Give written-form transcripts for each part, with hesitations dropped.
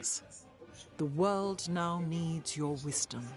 players. The world now needs your wisdom.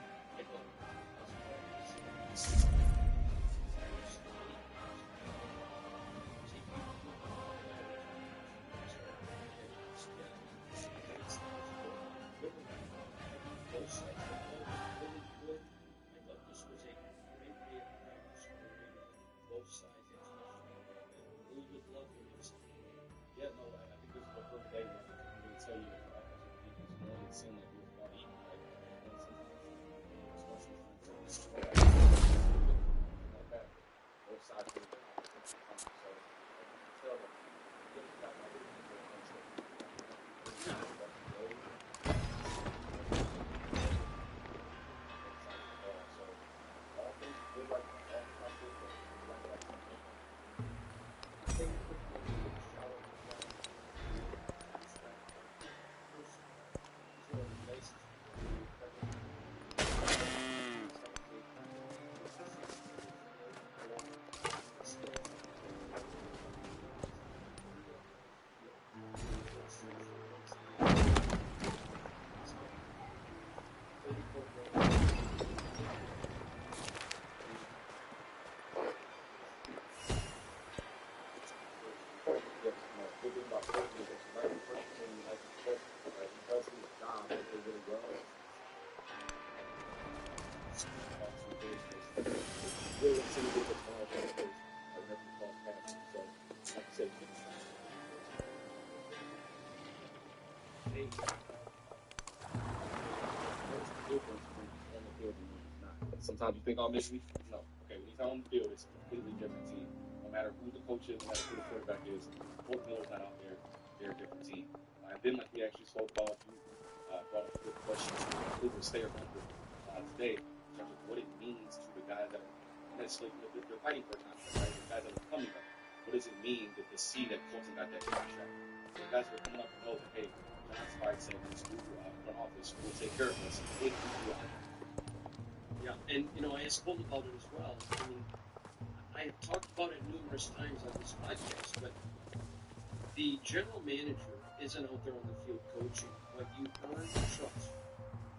Sometimes you think, oh, maybe no. Okay, when he's out on the field, it's a completely different team. No matter who the coach is, no matter who the quarterback is, Fort Miller's not out there. They're a different team. And then, like he actually spoke about, you brought up a good question. Who will stay around today in terms of what it means to the guys that are necessarily they're fighting for a contract, right? The guys that are coming up. What does it mean to see that Colton got that contract? The guys that are coming up and know that, hey, John Spike said this front office will take care of us if we do out. Yeah, and I asked Colton about it as well. I mean, I have talked about it numerous times on this podcast, but the general manager isn't out there on the field coaching, but you earn trust.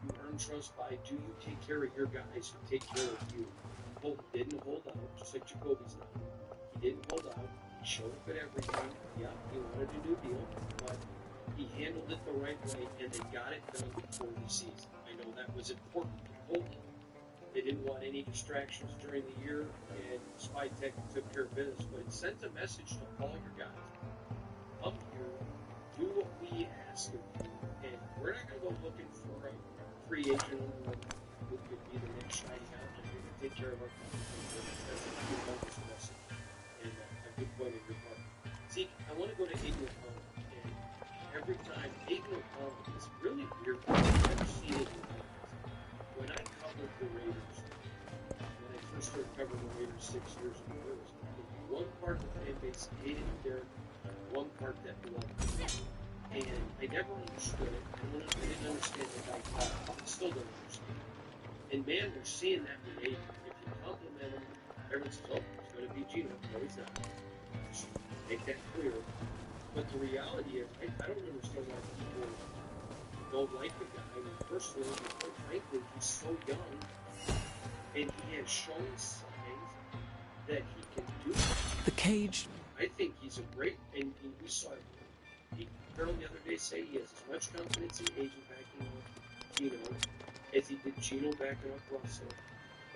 You earn trust by, do you take care of your guys who take care of you? Colton didn't hold out, just like Jacoby's not. He didn't hold out. He showed up at everything. Yeah, he wanted a new deal, but he handled it the right way, and they got it done before the season. I know that was important to Colton. They didn't want any distractions during the year, and Spy Tech took care of business. But it sent a message to all your guys. Come here, do what we ask of you, and we're not going to go looking for a free agent who could be the next shining out, and we're going to take care of our company. That's a good bonus message, and a good point in your part. Zeke, I want to go to Aiden O'Connell, and every time Aiden O'Connell is really weird. I've never seen it in my life. When I covered the Raiders, when I first started covering the Raiders 6 years ago, there was one part of the fan base hated Derek, one part that loved him. And I never understood it. I didn't understand the dichotomy. I still don't understand it. And man, we're seeing that with Aiden. If you compliment him, everyone says, oh, he's going to be Gino. No, he's not. Just make that clear. But the reality is, I don't understand why people don't like the guy. I mean, personally, quite frankly, he's so young, and he has shown signs that he can do it. The cage. I think he's a great, and we saw it. Carol the other day say he has as much confidence in Agent backing up Gino as he did Gino backing up Russell.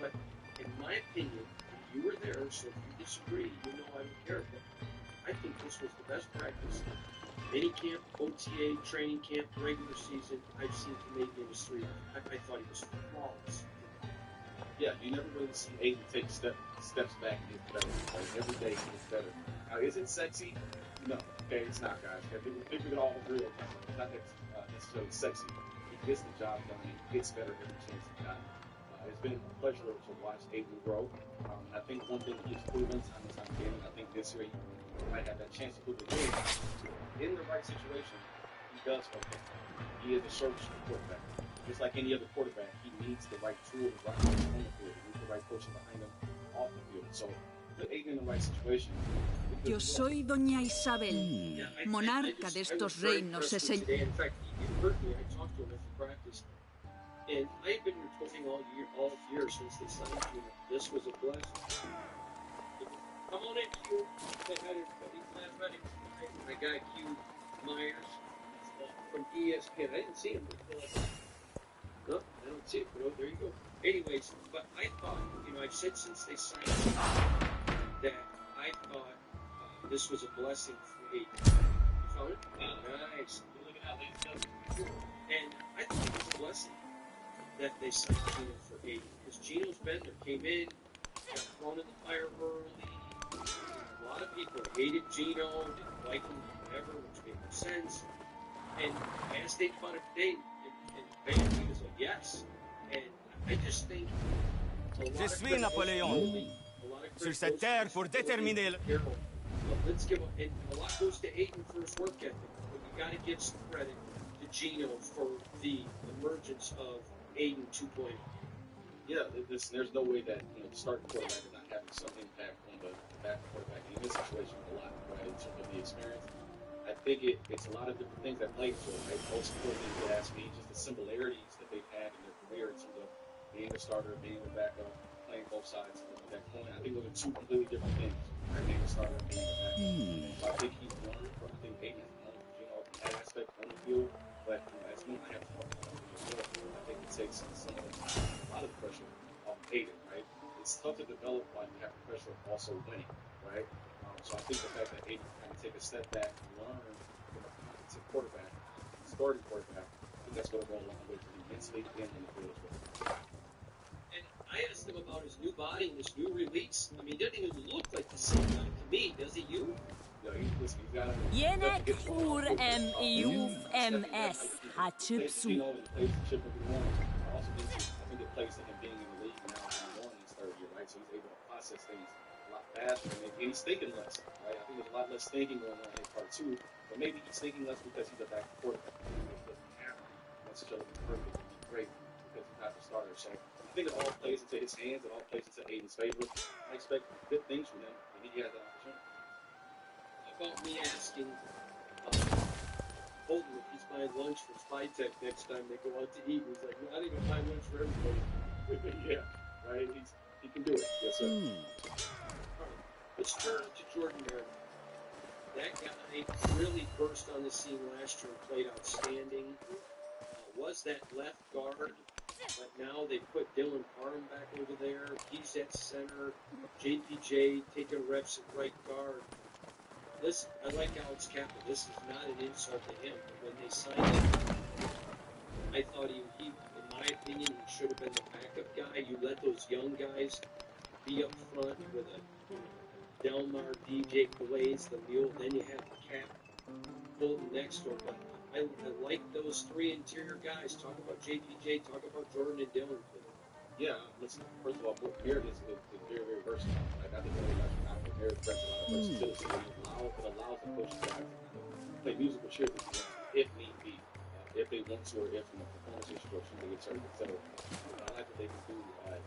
But in my opinion, you were there, so if you disagree, I don't care. But I think this was the best practice. Mini camp, OTA, training camp, regular season, I've seen from Aiden in his 3 years. I thought he was flawless. Yeah, you never really see Aiden take steps back and get better. Like, every day he gets better. Now, is it sexy? No. Okay, it's not, guys. I think we can all agree on that. It's not necessarily sexy. He gets the job done. He gets better every chance he got. It's been a pleasure to watch Aiden grow. I think one thing he keeps proven time and time again, and I think this year he might have that chance to prove it again. In the right situation, he does okay. He is a sharpshooter quarterback. Just like any other quarterback, he needs the right tools, right on the field. He needs the right coaching behind him off the field. So put Aiden in the right situation. Yo soy Doña Isabel, Yeah, monarca de I was estos very reinos. impressed with today. In fact, you heard me. I talked to him after practice, and I've been reporting all year since they signed you. This was a blessing. Come on in, Q. Say hi to everybody. Everybody. My guy Q Myers from ESPN. I didn't see him. No, I don't see it. But oh, there you go. Anyways, but I thought, I've said since they signed him that I thought this was a blessing for Aiden. You found it? Nice. You're looking out, ladies and gentlemen. And I thought it was a blessing that they signed Gino for Aiden. Because Gino's been there, came in, got thrown in the fire early. A lot of people hated Gino, didn't like him, whatever, which made no sense. And I asked Aiden about it today, and bam, he was like, yes. And I just think Je suis Napoléon. Sur cette terre pour déterminer le... Let's give a lot goes to Aiden for his work ethic, but you got to give some credit to Gino for the emergence of Aiden 2.0. Yeah, there's no way that the starting quarterback is not having some impact on the backup quarterback in this situation a lot, right? In terms of the experience, I think it's a lot of different things that play into it. Right? Most importantly, if you ask me, just the similarities that they've had in their career in terms of being a starter, being a backup, playing both sides of that coin. I think those are two completely different things. Right? Being a starter and being a backup. So I think he's learned from. I think Aiden has learned from Gino in that aspect on the field. But as you and I have talked about before, I think it takes a lot of the pressure off Aiden. Right? It's tough to develop when you have the pressure of also winning. Right? So I think the fact that Aiden can kind of take a step back and learn from a competent quarterback, starting quarterback, I think that's going to go a long way for him mentally and on the field as well. And I asked him about his new body and his new release. I mean, he doesn't even look like the same guy to me, does he? You? He's got to Yenek hur iuf ms hachipsu. I also think it plays to him being in the league now in his third year, right? So he's able to process things a lot faster, and he's thinking less, right? I think there's a lot less thinking going on in part two, but maybe he's thinking less because he's a backup quarterback. He doesn't have to necessarily be perfect and be great because he's not the starter. So I think it all plays into his hands. It all plays into Aiden's favor. I expect good things from him when he has that opportunity. About me asking Holden if he's buying lunch for Spytech next time they go out to eat. He's like, no, I didn't buy lunch for everybody. Yeah, right? He can do it. Yes, sir. All right, let's turn to Jordan Meredith. That guy really burst on the scene last year and played outstanding. Was that left guard, but now they put Dylan Parham back over there. He's at center. JPJ taking reps at right guard. Listen, I like Alex Kaplan. This is not an insult to him, but when they signed him, I thought he, in my opinion, he should have been the backup guy. You let those young guys be up front with a Delmar, DJ Blaze, the mule. Then you have the Cap Bolton next to him. But I like those three interior guys. Talk about JPJ, talk about Jordan and Dylan. Yeah, listen, first of all, Meredith is very, very versatile. Like, I think Meredith brings a lot of versatility. It allows the coaches to play musical chairs if need be, if they want to, or if from a performance instruction they get certain. So I like what they can do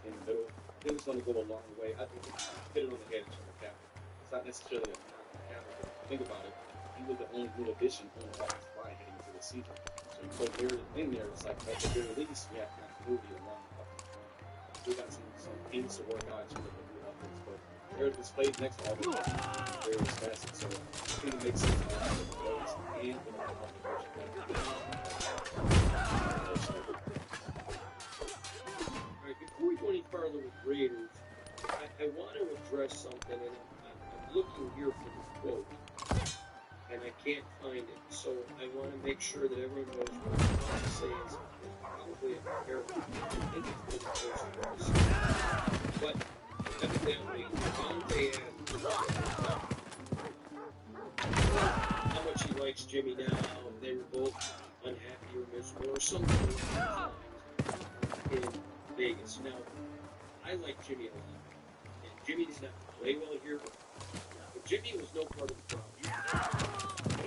in the middle. I think it's going to go a long way. I think it's hit it on the head in terms of Kaplan. It's not necessarily a knock on Kaplan, but if you think about it, he was the only new addition on the offensive line heading into the season. So you put Meredith in there, it's like at the very least we have continuity along the offensive line. We got some things to work out in terms of the offense, but Meredith is played next to all the various facets, so I think it makes sense to have the plays and the offensive All right, before we go any further with Raiders, I want to address something, and I'm looking here for the quote, and I can't find it, so I want to make sure that everyone knows what I'm about to say is probably a paraphrase. I think it's pretty close to what I said. But evidently, Devontae had how much he likes Jimmy now. They were both unhappy or miserable or something along those lines in Vegas. Now, I like Jimmy a lot. And Jimmy did not play well here. But Jimmy was no part of the problem.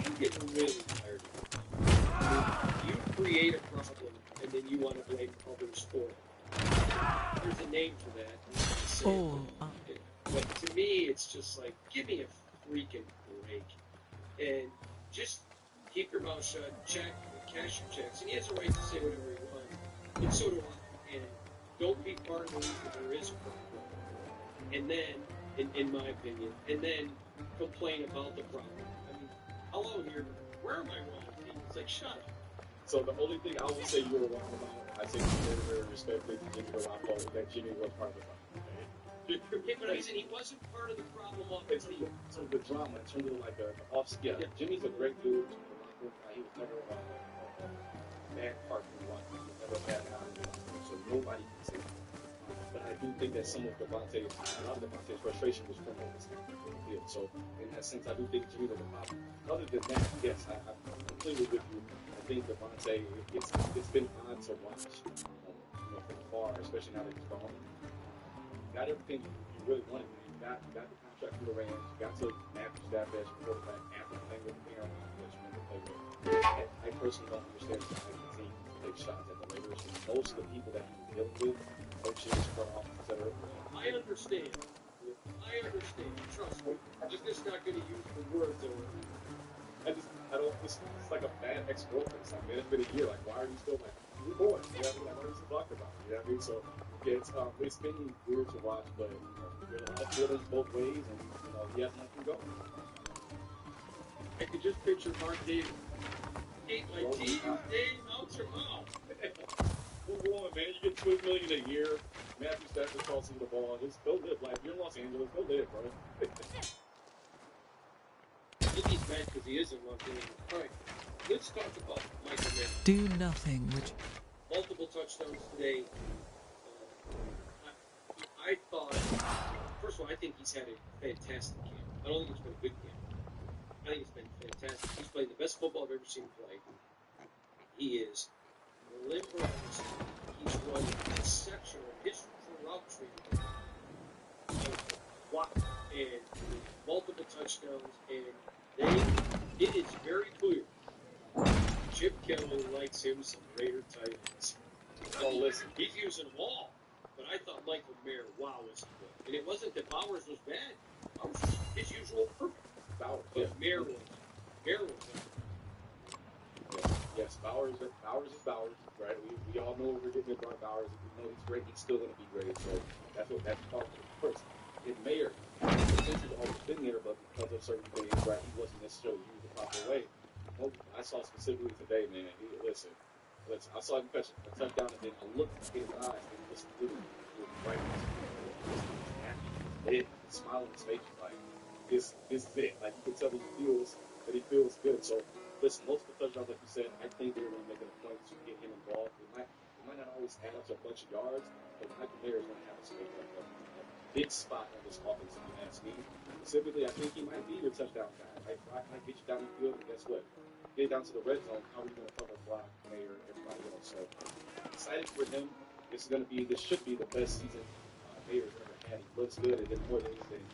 I'm getting really tired of it. I mean, you create a problem and then you want to blame others for it. There's a name for that. Oh. But to me, cash your checks, and he has a right to say whatever he wants, and so do I. And don't be part of the reason there is a problem. And then, in my opinion, and then complain about the problem. I mean, hello here, where am I wrong? It's like, shut up. So the only thing I would say you were wrong about, I say very, very respectfully to Jimmy Garoppolo, is that Jimmy was part of the problem. Okay, but I said he wasn't part of the problem of It's so the drama in terms of like the off. Yeah, Jimmy's a great dude. He was never a bad partner. He was never a bad guy. So nobody can say that. But I do think that some of a lot of Devontae's frustration was from what was happening on the field. So in that sense, I do think Jimmy was a problem. Other than that, yes, I'm completely with you. I think Devontae, it's been odd to watch, from afar, especially now that he's gone. Got everything you really wanted. You got the contract from the Rams. You got to Matthew Stafford as your quarterback after playing with Aaron Rodgers, you never played with. I personally don't understand how the team take shots at the Raiders. Most of the people that he was dealing with, coaches, front office, etc. I understand. Trust me. I'm just not going to use the words over. It's like a bad ex-girlfriend. It's like, man, it's been a year. Like, why are you still like, you're bored? You know what I mean? Like, what are you still talking about? You know what I mean? So, yeah, it's been weird to watch, but there's a lot of feelings both ways, and he hasn't let them go. I could just picture Mark Davis. Ate my teeth, Dave, out your mouth. Move on, man. You get $12 million a year. Matthew Stafford tossing the ball. Just go live life. You're in Los Angeles. Go live, bro. I think he's mad because he is in Los Angeles. All right, let's talk about Michael Mayer. Do nothing which... Multiple touchdowns today. I thought, first of all, I think he's had a fantastic camp. I don't think it's been a good camp. I think it's been fantastic. He's played the best football I've ever seen him play. He is relentless. He's run exceptional. His route tree. Wow. And multiple touchdowns. And it is very clear Chip Kelly likes him some Raider tight ends. Oh, listen, he's using them all. But I thought Michael Mayer, wow, was he good. And it wasn't that Bowers was bad. Bowers was his usual perfect. Bowers, but yeah. Mayer was Yes, Bowers is Bowers, right? We all know we're getting about Bowers. We know he's great. He's still going to be great. So that's part of it. First, in Mayer, potential always been there, but because of certain things, right, he wasn't necessarily used the proper way. I saw specifically today, man. Listen. I saw him catch a touchdown, and then I looked at his eyes, and he was literally right. He's smiling his face, like this is it. Like you can tell he feels good. So listen, most of the touchdowns, like you said, I think they're going to make it a point to get him involved. It might not always add up to a bunch of yards, but Michael Mayer is going to have a big spot on this offense. If you ask me, specifically, I think he might be your touchdown guy. Right? I might get you down the field, and guess what? Get down to the red zone. How are you going to cover block Mayer, everybody else? So excited for him. This should be the best season Mayer's ever had. He looks good, and then more than anything,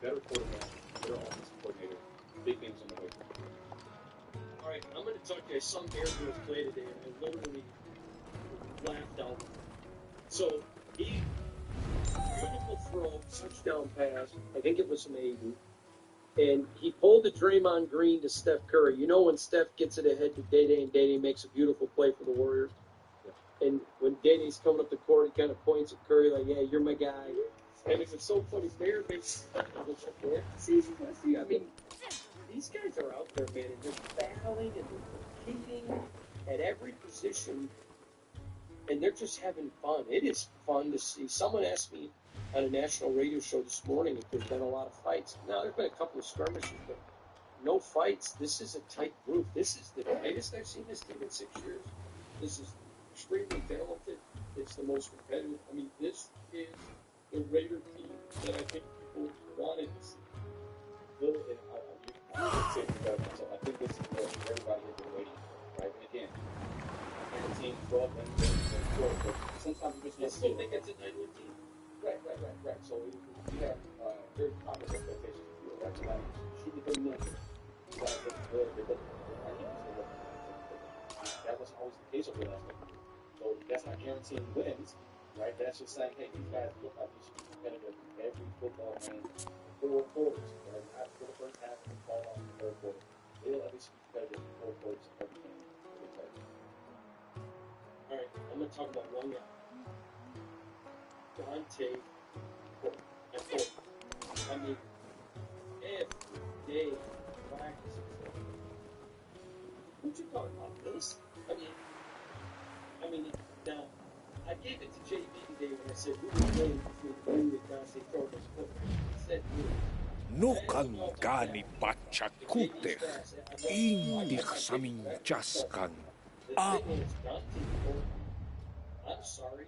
better quarterback, better offensive coordinator. Big things on the way. All right, I'm going to talk to you. Some Bear Grylls play today, and I literally laughed out. So beautiful throw, touchdown pass. I think it was an 80. And he pulled the Draymond Green to Steph Curry. You know when Steph gets it ahead to Dede, and Dede makes a beautiful play for the Warriors? Yeah. And when Dede's coming up the court, he kind of points at Curry like, yeah, you're my guy. And it's so funny. Mayer makes see, I mean, these guys are out there, man, and they're battling and they're competing at every position, and they're just having fun. It is fun to see. Someone asked me on a national radio show this morning if there's been a lot of fights. Now, there's been a couple of skirmishes, but no fights. This is a tight group. This is the tightest I've seen this team in 6 years. This is extremely talented. It's the most competitive. I mean, this is the Raider team that I think people wanted to see. I think this is what everybody has been waiting for, right? And again, the team 12 and 12, but sometimes you just I still think it's a 9-win team. Right. So we have very obvious expectations of you, right? So like, should be good enough. You guys look good. They look good. That wasn't always the case over the last couple of years. So that's not guaranteeing wins, right? That's just saying, hey, these guys look like they should be competitive in every football game. 4 quarters, right? Not for the first half and fall off in the third quarter. They look like they should be competitive workloads and everything. All right, I'm going to talk about one guy. Dante Ford. I mean, every day practices. What you talking about this? I mean, now, I gave it to JB today when I said, who was playing between you and Dante Ford? He said, Nukankani patsakuteh, indih saminchaskan. The thing is, Dante Ford, I'm sorry,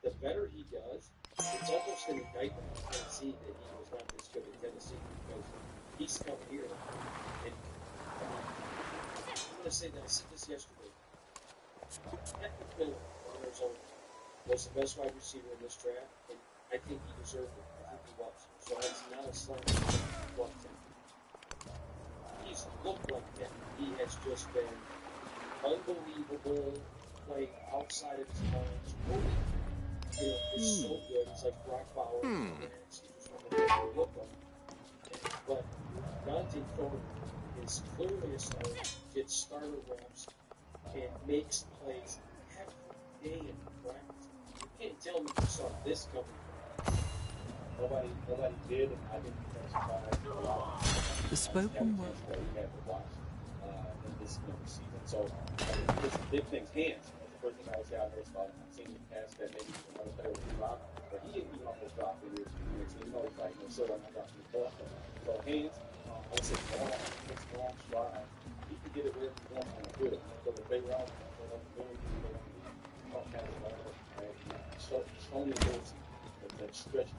the better he does, it's almost an indictment of Tennessee that he was not this good at Tennessee because he's come here. And I'm going to say that I said this yesterday. Patrick Miller, 1 years old, was the best wide receiver in this draft, and I think he deserved it. I think he was. So it's not a slam dunk. He's looked like that. He has just been unbelievable, playing outside of his lines. He's so good. He's like Brock Bauer. He's just one of the look like. But Dante Ford is clearly a starter, gets starter reps, and makes plays every day in practice. You can't tell me you saw this coming. Nobody did, and I didn't even surprised a lot. The spoken word. In this season. So, just big things. Hands. That's the first thing I would say I noticed about him. I've seen him pass that maybe another player would drop, but he didn't even almost drop in his next. You know, it's like, no, sir, I'm not dropping the ball. So, hands, I would say long stride. He can get it wherever he wants on the field. So, the big round, showing the ability to stretch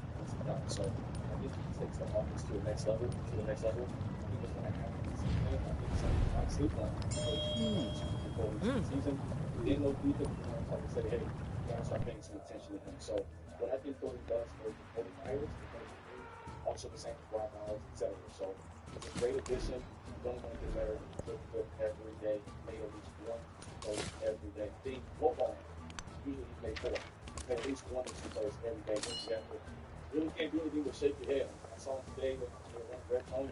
so I think he takes the offense to the next level. I think it's going to happen this season. I think something might sleep on him before the season. We didn't know deeper. Like I said, hey, you got to start paying some attention to him. So what I think Cody does for the 49ers, also the same for Brock Bowers, etc. So it's a great addition. You're going to get better every day. Made at least one play every day. Big football. Usually you play 4. At least 1 or 2 plays every day. Really can't do anything but shake your head. I saw him today with Red Tony.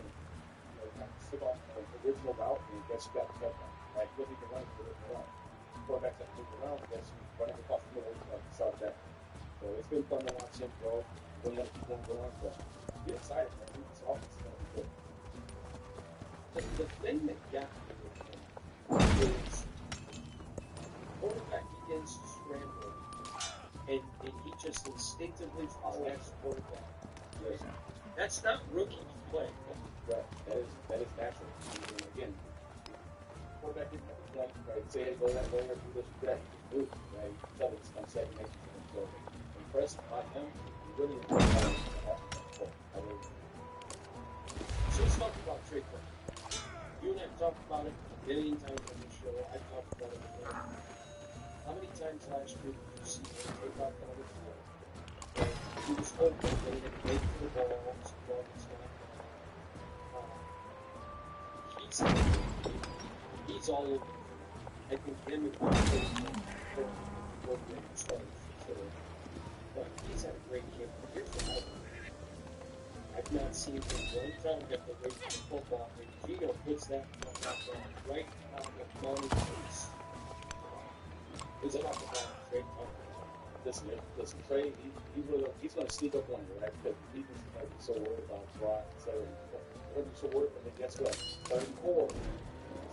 Took off the original route and guess who got the touchdown. Right? He wasn't even running for the original route. Quarterback that moved around, guess who running across the middle started that. So it's been fun to watch him grow. We're going to keep on going, but get excited, man. This offense is going to be good. The thing that got me with him is quarterback begins to scramble. And he just instinctively follows the quarterback. Yes. That's not rookie play. Right. That is natural. And again, quarterback is right. Say, hey, go that way or do this or that. He just moves. Right? You can tell it's on second nature to him. So impressed by him. Really impressed by him. So let's talk about Trey Clark. You and I have talked about it a million times on the show. I've talked about it before. How many times last year did you see him take off on the field? And he was open, they had to wait for the ball, so the ball gets knocked down. He's all over. I think him and but he's had a great camp. Here's what I've not seen him one time get the weight of the football. And Gino puts that right on the money face. Is it off the ball? Trey Clark. Listen, Trey, he's going to sneak up on you, right? Because the defense is going to be so worried about Brock, etc. They're going to be so worried, and then guess what? 34,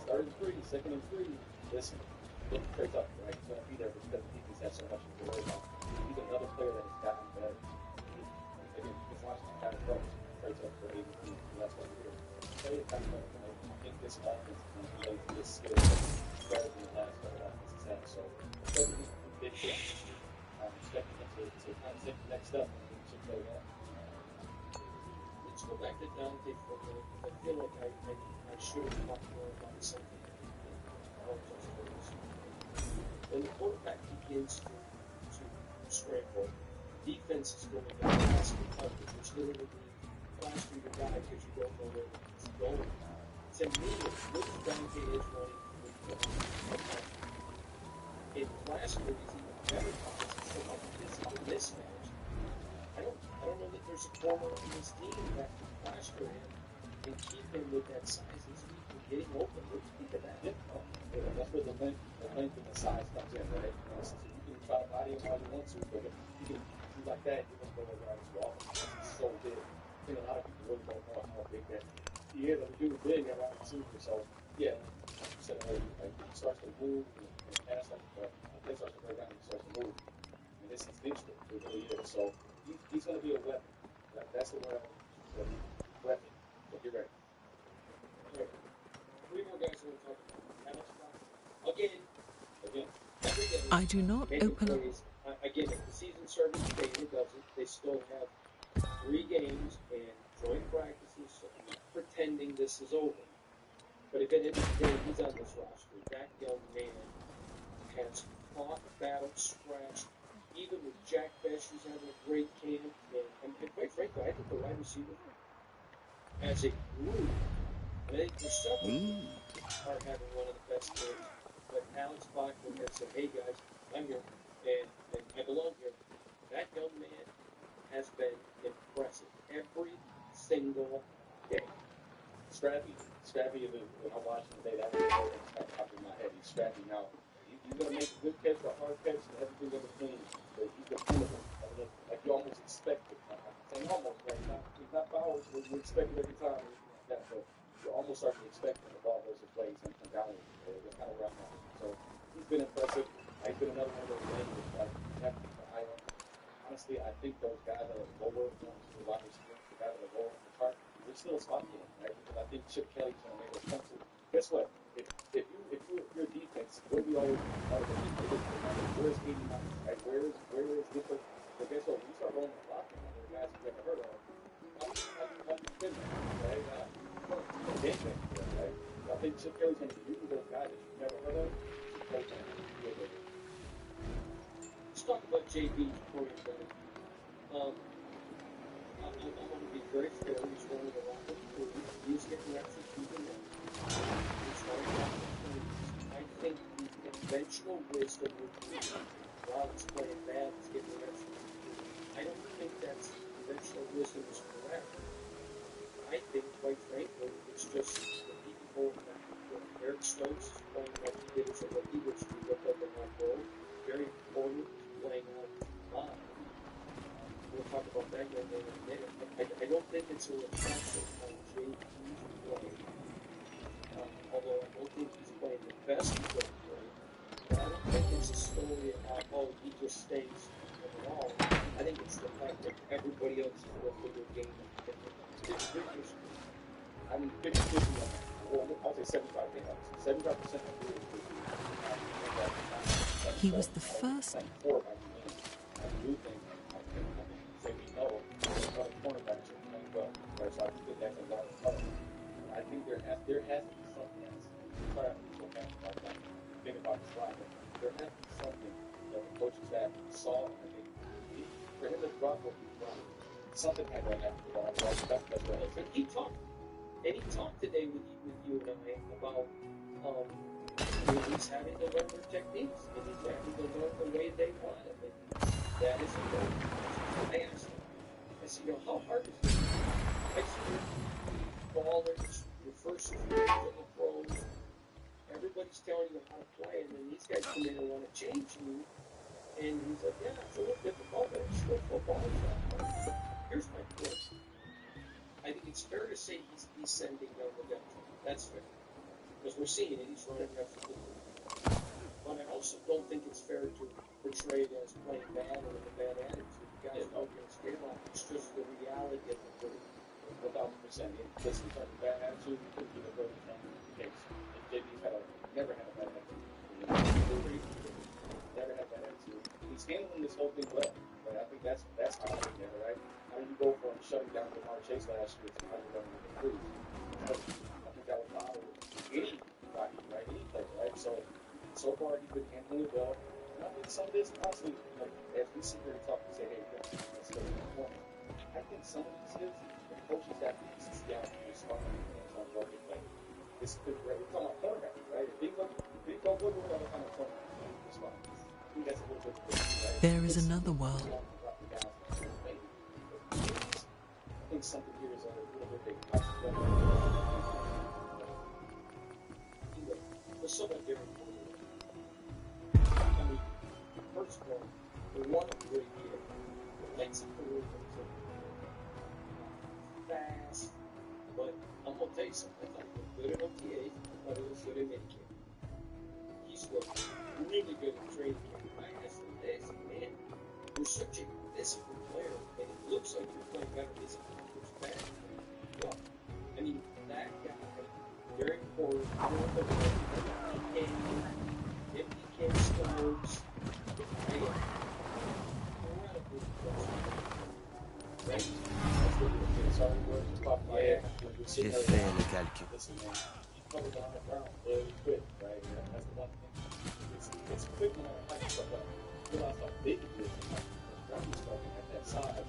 33, 2nd and 3. Listen, look at Trey Tucker, right? He's going to be there because the defense has so much to worry about. He's another player that has gotten better. Again, you can watch him kind of grow. Trey Tucker for 8 and that's what we're doing. Trey is kind of better. I think this offense is going to be able to get skilled better than the last couple of offenses have. So, definitely big thing. I'm expecting him to kind of take the next step and to play well. Let's go back to Dante for a minute. I feel like I should have talked more about something. When the quarterback begins to scramble, defense is going to pass the coverage, which literally means flash for your guy because you don't know where he's going. To me, what Dante is running in Glasgow is even better because it's a physical mismatch. I don't know that there's a corner on this team that can plaster him and keep him with that size and speed and getting open. Let's speak of that. Yeah, that's where the length and the size comes in, right? So you can try to body him all you want to, but if you can do like that, you're going to go around his wall. He's so big. I think a lot of people really don't know how big that he is. He was big at wide receiver, so yeah. So like he starts to move and pass like they start to break down and he starts to move. And this is instant. It really is. So he's going to be a weapon. That's the word I want to use. Weapon. So get ready. Okay. 3 more guys I want to talk about. Alex Brown. Again, every day. I do not open up. Again, if the season started today and it doesn't, they still have 3 games and joint practices, so I'm not pretending this is over. But if it is today, he's on this roster. That young man has fought, battled, scratched. Even with Jack Besh, who's having a great camp. And quite frankly, I think the wide receiver as a group, and I think for several are having one of the best camps. But Alex Bachman has said, hey guys, I'm here, and I belong here. That young man has been impressive every single day. Scrappy is when I watch him today, that was kind of popped in my head. He's scrappy now. He's going to make a good catch or a hard catch and everything in between. But he's dependable. Like you almost expect it. I'm saying almost, right? He's not Bowers where you expect it every time or anything like that. But you almost start to expect when the ball goes to plays and come down with it. That's kind of where I'm at. So he's been impressive. He's been another one of those games that you have to keep an eye on. Honestly, I think those guys that are lower, the wide receivers, the guys that are lower on the chart, there's still a spot for them, right? Because I think Chip Kelly's going to make us come to. Guess what? If your defense, where we always are the defense, where's 89, right? Where is Nipper? But guess what? When you start rolling the clock, there are guys you've never heard of. How do you spin that, right? Right? I think Chip Kelly's going to be using those guys that you've never heard of. Let's talk about JB before you go. I want to be very fair. He's one of the Rocket crew. He's getting reps with Puget. He's one of the Rocket crew. I think the conventional wisdom would be, while he's playing bad, he's getting reps with Puget. I don't think that's conventional wisdom is correct. I think, quite frankly, it's just the people that Eric Stokes is playing like he did as a rookie, which we looked up in that goal. Very important, playing out live. We'll talk about that in a minute. I don't think it's a reflection on JP's play. Although I don't think he's playing the best he's going to play. But I don't think it's a story about, he just stays at all. I think it's the fact that everybody else is lifting their game. I mean, 50-50 I'll say 75%. 75% of He was the first. I do think, say we know, other cornerbacks are playing well. Right? So I think that's a lot of color. I think there has to be something else. Sorry, I'm so fast about that. Think about the slide, but there has to be something that the coaches staff saw. I think for him to drop what he dropped, something had to happen to that. That's what it is. And he talked today with you and I about he's having to learn their techniques, and he's having to learn the way they want it. And that is important. I asked him, I said, how hard is this? I see your ballers, your first years in the pros, everybody's telling you how to play, and then these guys come in and want to change you. And he's like, yeah, it's a little difficult, but it's still football. Here's my point. I think it's fair to say he's descending down the depth chart. That's fair. Because we're seeing it, he's running reps with the But I also don't think it's fair to portray it as playing bad or with a bad attitude. The guys don't get scale off. It's just the reality of the game. 1,000%. Listen, talking bad attitude, you couldn't be the very case. JB's never had a bad attitude. Never had a bad attitude. He's handling this whole thing well. Right? I think that's how I look at it, right? How do you go from shutting down Lamar Chase last year to how you're running the Cruz? I think that would bother anybody, right? Any player, right? So far he's been handling it well. And I think some of this, honestly, like, as we sit here and talk and say, hey, let's go to the point. I think some of this is the coaches have to sit down and respond on what they play. This could, we're talking about cornerback, right? If they go, what kind of cornerback respond? I think that's a little bit different, right? There is another world. I think something here is a little bit big. was somewhat different for me. I mean, first of all, the one great kid, likes to move fast, but I'm gonna tell you something. I thought he was good at OTAs. I thought he was good at minicamp. He's really good at training camp. I asked him this, man, you're such a physical player, and it looks like you're playing better. Is it what's bad? Well, I mean, that guy, very important, if he can scores, J'ai fait le calcul. Listen, man, you cover the ground really quick, right? That's the one thing. It's quick when I like stuff up. Realize how big it is and how ground starting at that size.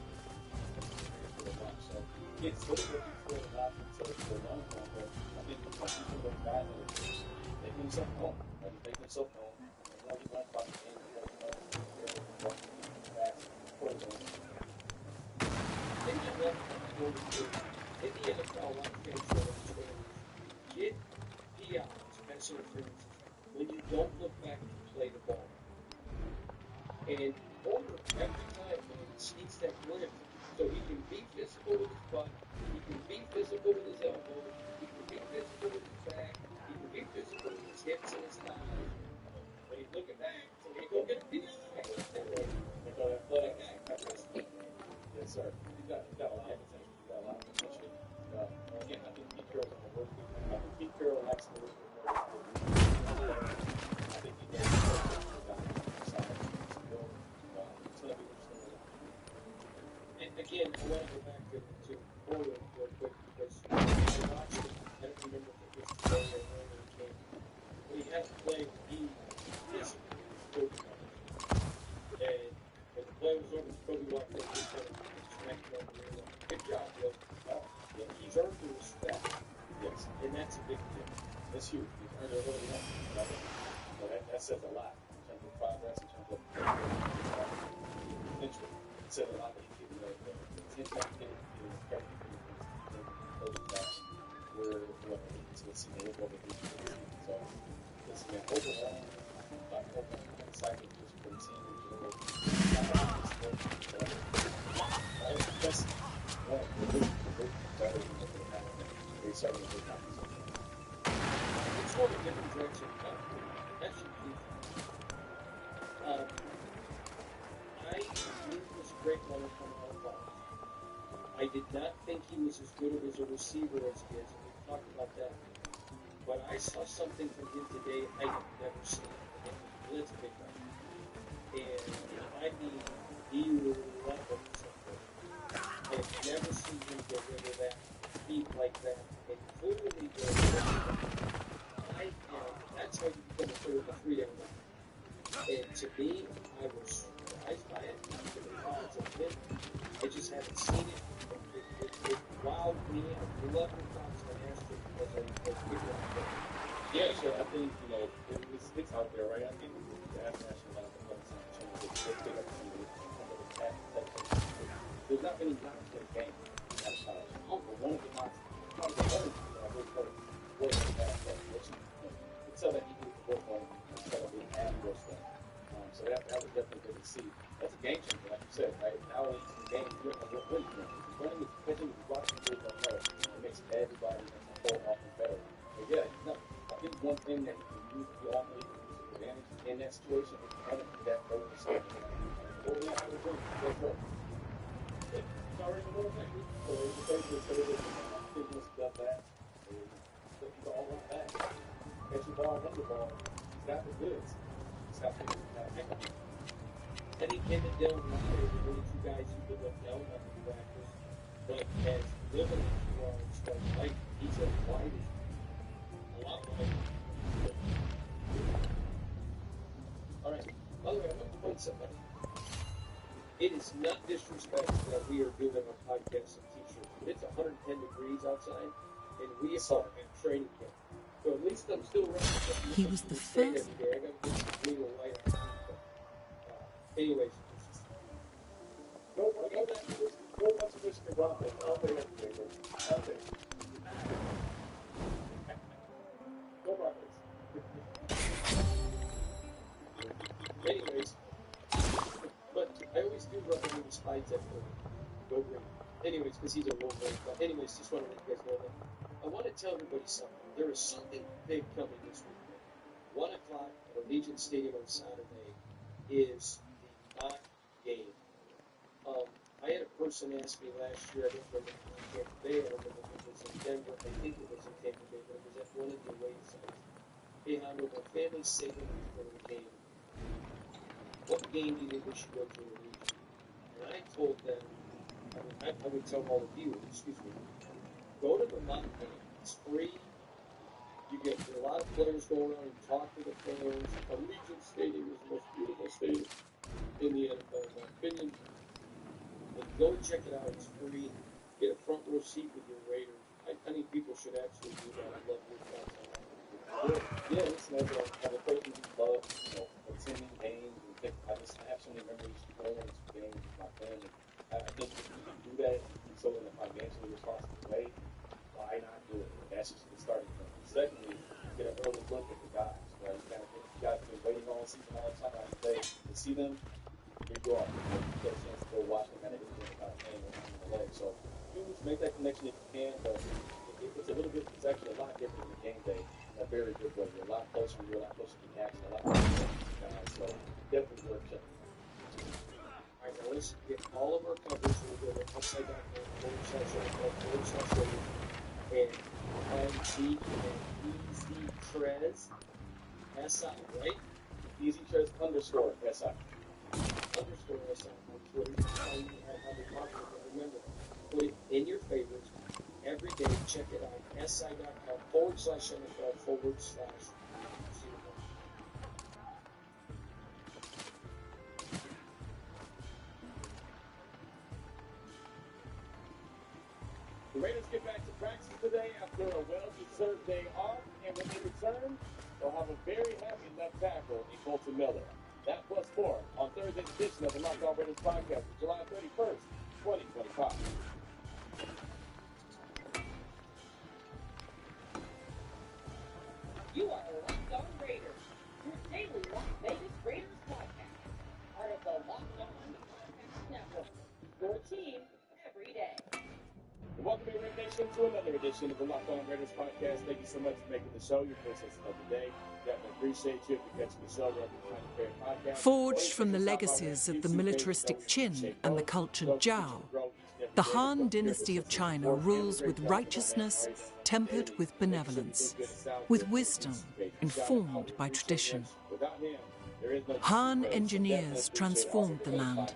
So, yeah, it's little bit before the last one, so long run, but I think the couple of those guys that are just making themselves known, right? Making themselves known. And what we like about the game is that fast, program. In the NFL, a lot of fans don't understand get PIs, pass interference, when you don't look back to play the ball. And Holder, every time, man, sneaks that limit so he can be physical with his butt, he can be physical with his elbow, he can be physical with his back, he can be physical with his hips and his thighs. But he's looking back, so he go get a PI. Yes, sir. You got a lot of potential. You got a lot of potential. Again, I think Pete Carroll's going to work with him. I think Pete Carroll likes to work with him. I think he does. And again, I want to go back to Holder real quick because I watched it. I don't remember if it was today or when it came. When he had to play, he physically and when the play was over, Kobe walked over and said, good job, Bill. He's earned the respect. Yes. And that's a big deal. That's huge. He's earned it really well. So that says a lot in terms of progress, in terms of potential. It says a lot that he can his impact in those guys where it's a significant so listen, man, overall, I'm excited just for the team. That's one better than what they have. They certainly did not. It's sort of a different direction. That's huge. I knew he was a great runner coming out of college. I did not think he was as good as a receiver as he is, and we've talked about that. But I saw something from him today I have never seen. And that's a big one. And I mean, he leveled something. I've never seen him deliver that feet like that. And clearly, that's how you become a third of a 3-down line. And to me, I was surprised by it. I just haven't seen it. It wowed me. I love your thoughts on Astro because I figured out. Yeah, sure. I think, it's out there, right? I think the National Level has an opportunity to pick up some of the past. There's not many knocks to the game. One of the knocks, probably the other I would put way past that. You can tell that he needs to work on instead of being adverse stuff. So that was definitely good to see. That's a game changer, like you said, right? Not only is the game, you're going to work with him. Running with pitching, watching the game better. It makes everybody in the whole offense better. But yeah, I think one thing that you can use, you always use advantage in that situation is having that oversight. What we have to do, let's go. It's already a little bit. So it's a basic business does that. Put the ball right back. Catch the ball, run the ball. It's got the goods. It's got the goods. I think him and Dylan Ryder are the only two guys who could look down on the practice. But as living runs, like he's as wide as a lot wider. All right. By the way, I want to point something out. It is not disrespectful that we are doing a podcast in t-shirts. It's 110 degrees outside, and we are at training camp. So at least I'm still running. He was the first. I got to get some green and white on. Anyways, Go back to Michigan Broncos. I'll take it. I'll take it. Go Broncos. your brother who spies that for Go Green. Anyways, because he's a Wolverine. But anyways, just want to let you guys know that. I want to tell everybody something. There is something big coming this weekend. 1 o'clock at Allegiant Stadium on Saturday is the mock game. I had a person ask me last year, I don't remember if it was in Tampa Bay, I don't remember if it was in Denver, I think it was in Tampa Bay, but it was at one of the away sites. Hey, Hondo, my family's saving up to go to the game. What game do you think we should go to in Allegiant? And I told them, I would tell all of you, go to the mock game. It's free. You get a lot of players going around and talk to the players. Allegiant Stadium is the most beautiful stadium in the NFL, in my opinion. But go check it out. It's free. Get a front row seat with your Raiders. I think people should actually do that. I love your thoughts on that. Yeah, listen, as a person who loves, attending games, and I have so many memories going to games with my family. I think if you can do that so in a financially responsible way, why not do it? That's just the starting point. Secondly, get an early look at the guys, right? You guys have been waiting all season, all the time out today to see them. Here you are. You get a chance to go watch them at anything about a game on the leg. So make that connection if you can, but it's actually a lot different than game day in a very good way. You're a lot closer, you're a lot closer to the action, a lot closer to the guys. So definitely worth checking. All right, now let's get all of our coverage. We'll go to upside.com/NFL/radio and find Zeke and Easy Trez SI, right? Easy Trez _SI. _SI on Twitter. You can find me at Hondo Popular, but remember, put it in your favorites every day. Check it out. si.com/NFL/. The Raiders get back to practice today after a well-deserved day off, and when they return, they'll have a very happy left tackle in Colton Miller. That plus more on Thursday's edition of the Locked On Raiders podcast for July 31st, 2025. You are Locked On Raiders, your daily Las Vegas Raiders podcast. Part of the Locked On Podcast Network, your team every day. Welcome, Raider Nation, to another edition of the Locked On Raiders podcast. Thank you so much for making the show your first listen of the day. Definitely appreciate you if you're catching the show. Forged from the legacies of the militaristic Qin and the cultured Zhao, the Han dynasty of China rules with righteousness tempered with benevolence, with wisdom informed by tradition. Han engineers transformed the land,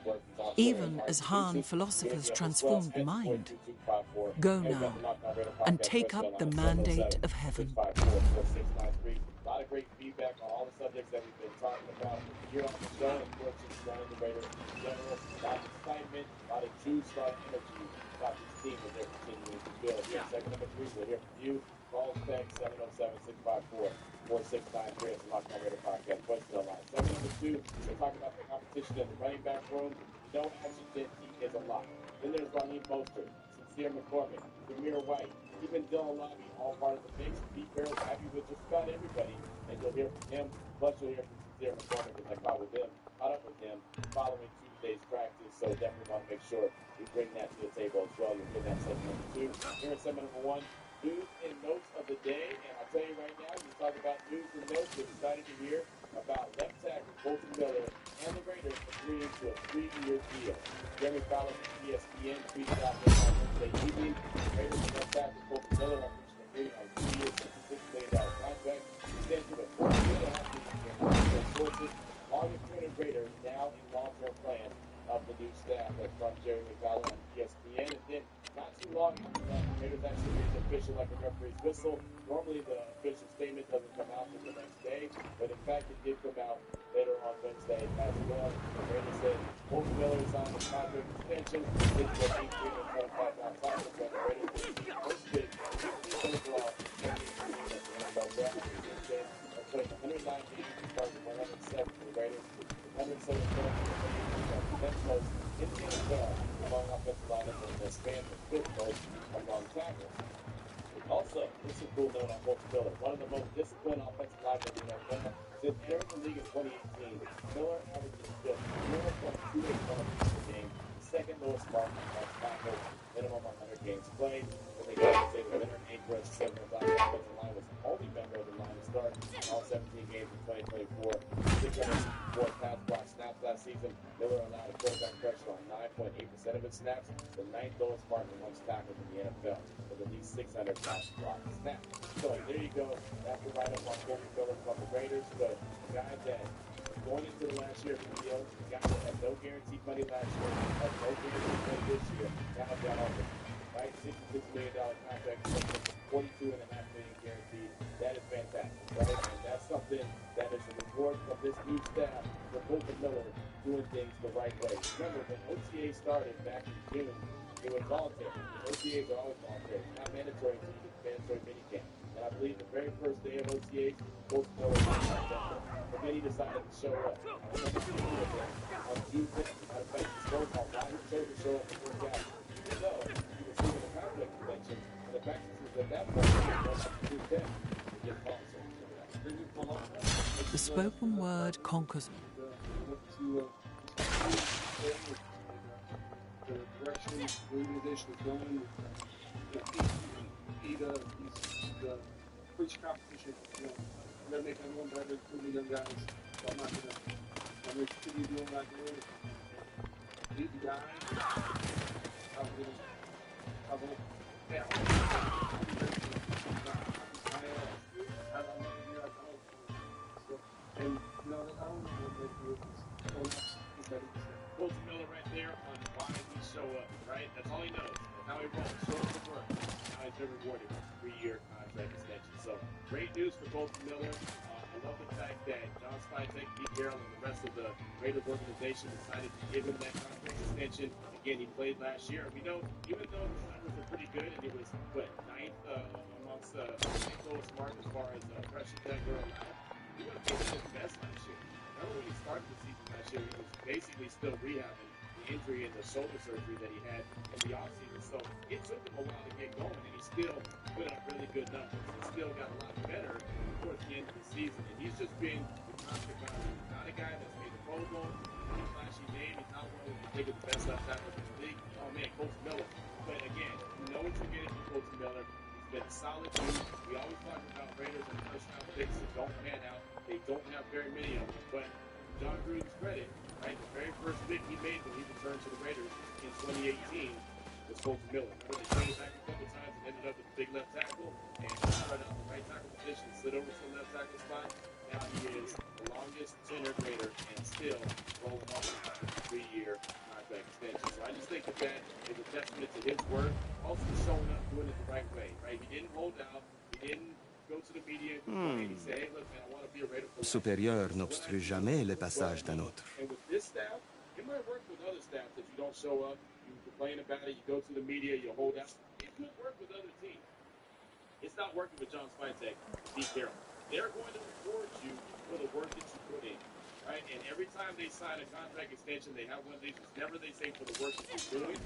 even as Han philosophers transformed the mind. Go now and take up the mandate of heaven. A lot of great feedback on all the subjects that we've been talking about here on the show. Of course, just running the Raiders in general. A lot of excitement, a lot of juice, a lot of energy about this team that they're continuing to build. Yeah. Segment number 3, we'll hear from you. Call us back 707-654-4693. It's the Locked On Raider podcast. Voicemail line. Segment number 2, we're talking about the competition in the running back room. No accident, he is a lot. Then there's Raheem Mostert, Sincere McCormick, Premier White, even Dylan Lobby, all part of the mix. Pete Carroll's happy with just about everybody, and you'll hear from him. Plus, you'll hear from Sincere McCormick as I caught up with him following Tuesday's practice. So definitely want to make sure we bring that to the table as well. You'll get that segment number 2. Here in segment number 1, news and notes of the day. And I'll tell you right now, we talk about news and notes. We're excited to hear about left tackle Colton Miller and the Raiders agreeing to a 3-year deal. Jeremy Fowler from ESPN tweeted out this on Wednesday evening. Raiders and left tackle Colton Miller are reaching an agreement on a 3-year, $66 million contract. Extension of $14.5 million sources. Longest tenured Raiders now in long-term plan of the new staff. That's from Jeremy Fowler on ESPN. And then not too long after that, the Raiders actually made it official like a referee's whistle. Normally the official statement doesn't come out until the next day, but in fact it did come out later on Wednesday as well. The Raiders said Colton Miller signed a contract extension. This was $8 million contract. The Raiders will be first pick, 15th overall, in the NFL draft. They're playing 109 games to start with 107 for the Raiders. 107 points for the most in the NFL among offensive linemen in the span of 5th most among tackles. Also, this is a cool note on Colton Miller. One of the most disciplined offensive linemen in the NFL since entering the league in 2018. Miller averages just 0.28 points per game. lowest mark on tackle, minimum 100 games played. When they got to say the veteran Hank Rush, 7 o'clock offensive line was the only member of the line to start all 17 games in 2024. 604 pass block snaps last season. Miller allowed a quarterback pressure on 9.8% of his snaps, the 9th lowest mark amongst tackles in the NFL, with at least 600 pass block snaps. So there you go. That's the write-up on Colby Miller from the Raiders, but a guy that going into the last year of the deal, a guy that had no guaranteed money last year, has no guaranteed money this year, now got offered, right? $66 million contract, $42.5 million guaranteed. That is fantastic, right? And that's something that is a reward from this new staff for Colby Miller doing things the right way. Remember, when OTA started back in June, it was voluntary. OTAs are always voluntary. It's not mandatory until you get mandatory minicamp. And I believe the very first day of OTAs, Coach Miller but then he decided to show up. On June 5th, matter of fact, he spoke on why he chose to show up before Gavin. Even though he was receiving a contract extension, and the practices at that point were up to June 10th to get called. The spoken word conquers. The direction the organization is going, he's the preach competition. You know, I'm gonna make everyone better, including young guys. So I'm gonna continue doing what I do. Lead the guy. And no, I don't know what they do. Coach Miller right there on why we show up, right? That's all he knows. That's how he rolls. Show up for work. Now he's been rewarded with a 3-year contract extension. So great news for Coach Miller. I love the fact that John Spytek, Pete Carroll, and the rest of the Raiders organization decided to give him that contract extension. Again, he played last year. We know, even though his numbers were pretty good, and it was, ninth amongst the lowest mark as far as pressure that were allowed, he would have been his best last year. Remember when he started the season last year, he was basically still rehabbing the injury and the shoulder surgery that he had in the offseason. So it took him a while to get going, and he still put up really good numbers. He still got a lot better towards the end of the season. And he's just been the constant guy. He's not a guy that's made the Pro Bowl. He's a flashy name. He's not one of the biggest, the best left tackles in the league. Oh, man, Coach Miller. But again, you know what you're getting from Coach Miller. He's been a solid dude. We always talk about Raiders and first-round picks that don't pan out. They don't have very many of them. But John Gruden's credit, right? The very first pick he made when he returned to the Raiders in 2018 was Coach Miller. Remember, they traded back a couple times and ended up with a big left tackle and started out the right tackle position, slid over to the left tackle spot. Now he is the longest tenured Raider and still rolling off a 3-year contract extension. So I just think that is a testament to his work. Also showing up, doing it the right way, right? He didn't hold out. He didn't go to the media and he said, hey, look, man, I want to be a Raider for life. Supérieur n'obstrue jamais le passage d'un autre. And with this staff, it might work with other staff that you don't show up, you complain about it, you go to the media, you hold out. It could work with other teams. It's not working with John Spytek, Pete Carroll. They're going to reward you for the work that you put in, right? And every time they sign a contract extension, they have one of these. It's never they say for the work that you're doing.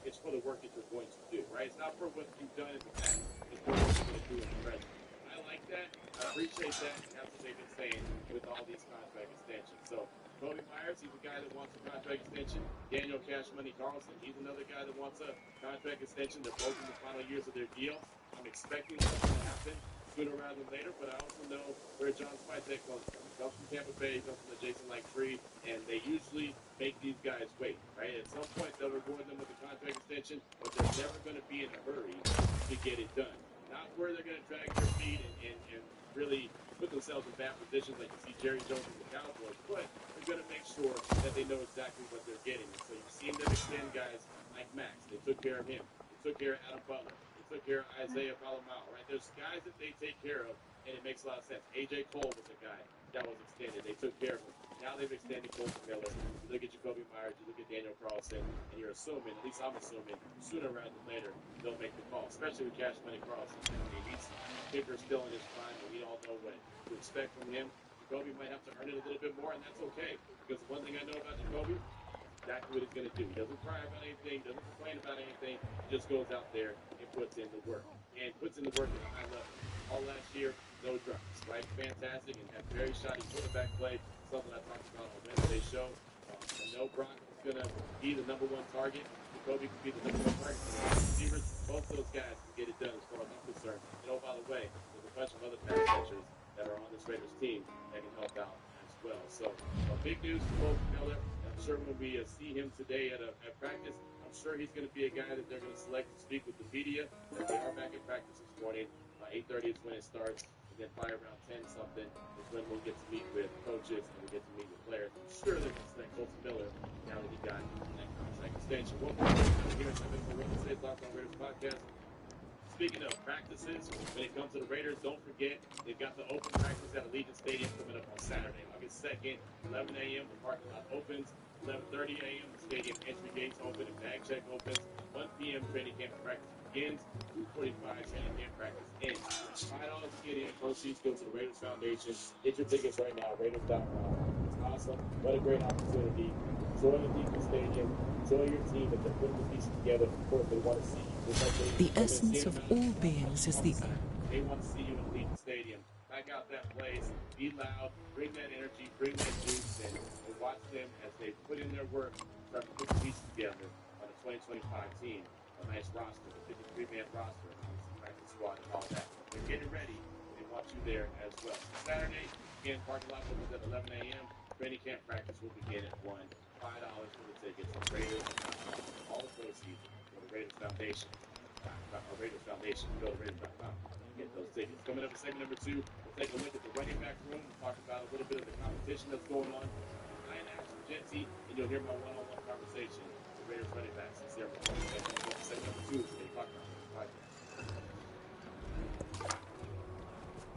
It's for the work that you're going to do, right? It's not for what you've done in the past. It's for what you're going to do in the present. I like that. I appreciate that. And that's what they've been saying with all these contract extensions. So Kobe Myers, he's a guy that wants a contract extension. Daniel Cash Money Carlson, he's another guy that wants a contract extension. They're both in the final years of their deal. I'm expecting something to happen sooner rather than later, but I also know where John Spytek comes from. He comes from Tampa Bay, he comes from the Jason Light tree, and they usually make these guys wait, right? At some point, they'll reward them with a contract extension, but they're never going to be in a hurry to get it done. Not where they're going to drag their feet and really put themselves in bad positions like you see Jerry Jones and the Cowboys, but they're going to make sure that they know exactly what they're getting. And so you've seen them extend guys like Max. They took care of him. They took care of Adam Butler. They took care of Isaiah Palomar, right? There's guys that they take care of, and it makes a lot of sense. A.J. Cole was a guy that was extended. They took care of him. Now they've extended Colton Miller. You look at Jacoby Myers, you look at Daniel Carlson, and you're assuming, at least I'm assuming, sooner rather than later, they'll make the call, especially with Cash Money Carlson. I mean, he's bigger still in his prime, and we all know what to expect from him. Jacoby might have to earn it a little bit more, and that's okay, because the one thing I know about Jacoby, exactly what he's going to do. He doesn't cry about anything, doesn't complain about anything, he just goes out there and puts in the work. And puts in the work at a high level. All last year, no drops, right? Fantastic, and had very shoddy quarterback play, something I talked about on Wednesday's show. I know Brock going to be the number one target. Jacoby could be the number one target. Receivers, both those guys can get it done as far as I'm concerned. And oh, by the way, there's a bunch of other pass catchers that are on this Raiders team that can help out as well. So big news for Bo Miller. I'm sure when we see him today at practice, I'm sure he's going to be a guy that they're going to select to speak with the media. As they are back in practice this morning. 8:30 is when it starts. And then by around 10-something is when we'll get to meet with coaches and we'll get to meet with players. I'm sure they're going to select Colton Miller now that he got that contract extension. One more thing here at Wednesday's Locked On Raiders podcast. Speaking of practices, when it comes to the Raiders, don't forget they've got the open practice at Allegiant Stadium coming up on Saturday, August 2nd, 11 a.m. The parking lot opens. 11:30 a.m. The stadium entry gates open and bag check opens. 1 p.m. training camp practice begins. 2:45 training camp practice ends. $5 to get in. Proceeds go to the Raiders Foundation. Get your tickets right now. Raiders.com. It's awesome. What a great opportunity. Enjoy the Allegiant Stadium. Enjoy your team that they're putting the pieces together. Of course, they want to see you. The essence of all beings is the earth. They want to see you in Allegiant Stadium. Back out that place. Be loud. Bring that energy. Bring that juice. And watch them as they put in their work, start to put the pieces together on the 2025 team. A nice roster, a 53-man roster, practice squad, and all that. They're getting ready. They want you there as well. Saturday, again, parking lot opens at 11 a.m. Training camp practice will begin at 1. $5 for the tickets. Raiders, all the proceeds for the Raiders Foundation. Raiders Foundation. Go to Raiders.com. Get those tickets. Coming up in segment number 2, we'll take a look at the running back room. We'll talk about a little bit of the competition that's going on. Genty, and you'll hear my one-on-one conversation with Raiders running backs. It's there for segment number 2 today.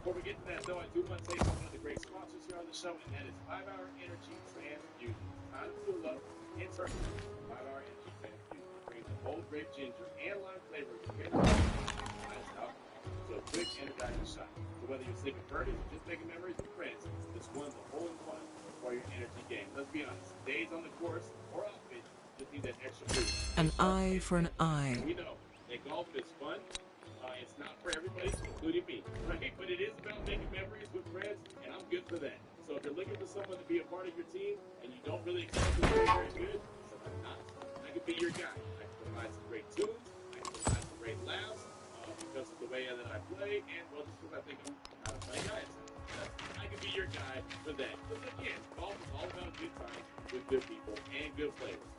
Before we get to that, though, I do want to say one of the great sponsors here on the show, and that is 5-Hour Energy Transfusion. Time to fill up in turkey. 5-Hour Energy Transfusion brings a bold grape ginger and lime flavor to iced alcohol. So a quick energizing shot. So whether you're sick of birdies or just making memories with friends, this one's a hole-in-one for your energy game. Let's be honest. Days on the course or off it, just need that extra boost. An eye for an eye. We know that golf is fun. It's not for everybody, including me. Right? But it is about making memories with friends, and I'm good for that. So if you're looking for someone to be a part of your team and you don't really expect to be very good, I'm not. I can be your guy. I can provide some great tunes. I can provide some great laughs because of the way that I play, and well, just because I think I'm not a funny guy. I can be your guy for that. But again, golf is all about good times with good people and good flavors.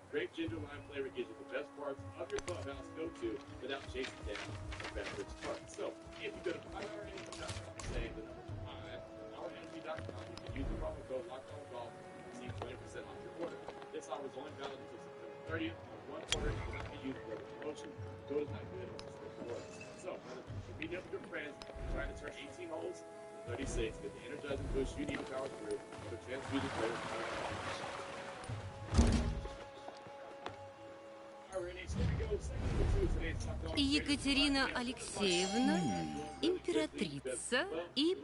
Grape ginger lime flavor gives you the best parts of your clubhouse go-to without chasing down the beverage part. So if you go to 5hourenergy.com and say the number 5, 5hourenergy.com, you can use the promo code LOCKEDONGOLF to receive 20% off your order. This offer is only valid until September 30th. One order cannot be used for a promotion. The code is not good unless it's for orders. So whether you're meeting up with your friends, trying to turn 18 holes, 36, get the energizing boost you need to power through for transfusion players. Екатерина Алексеевна, императрица и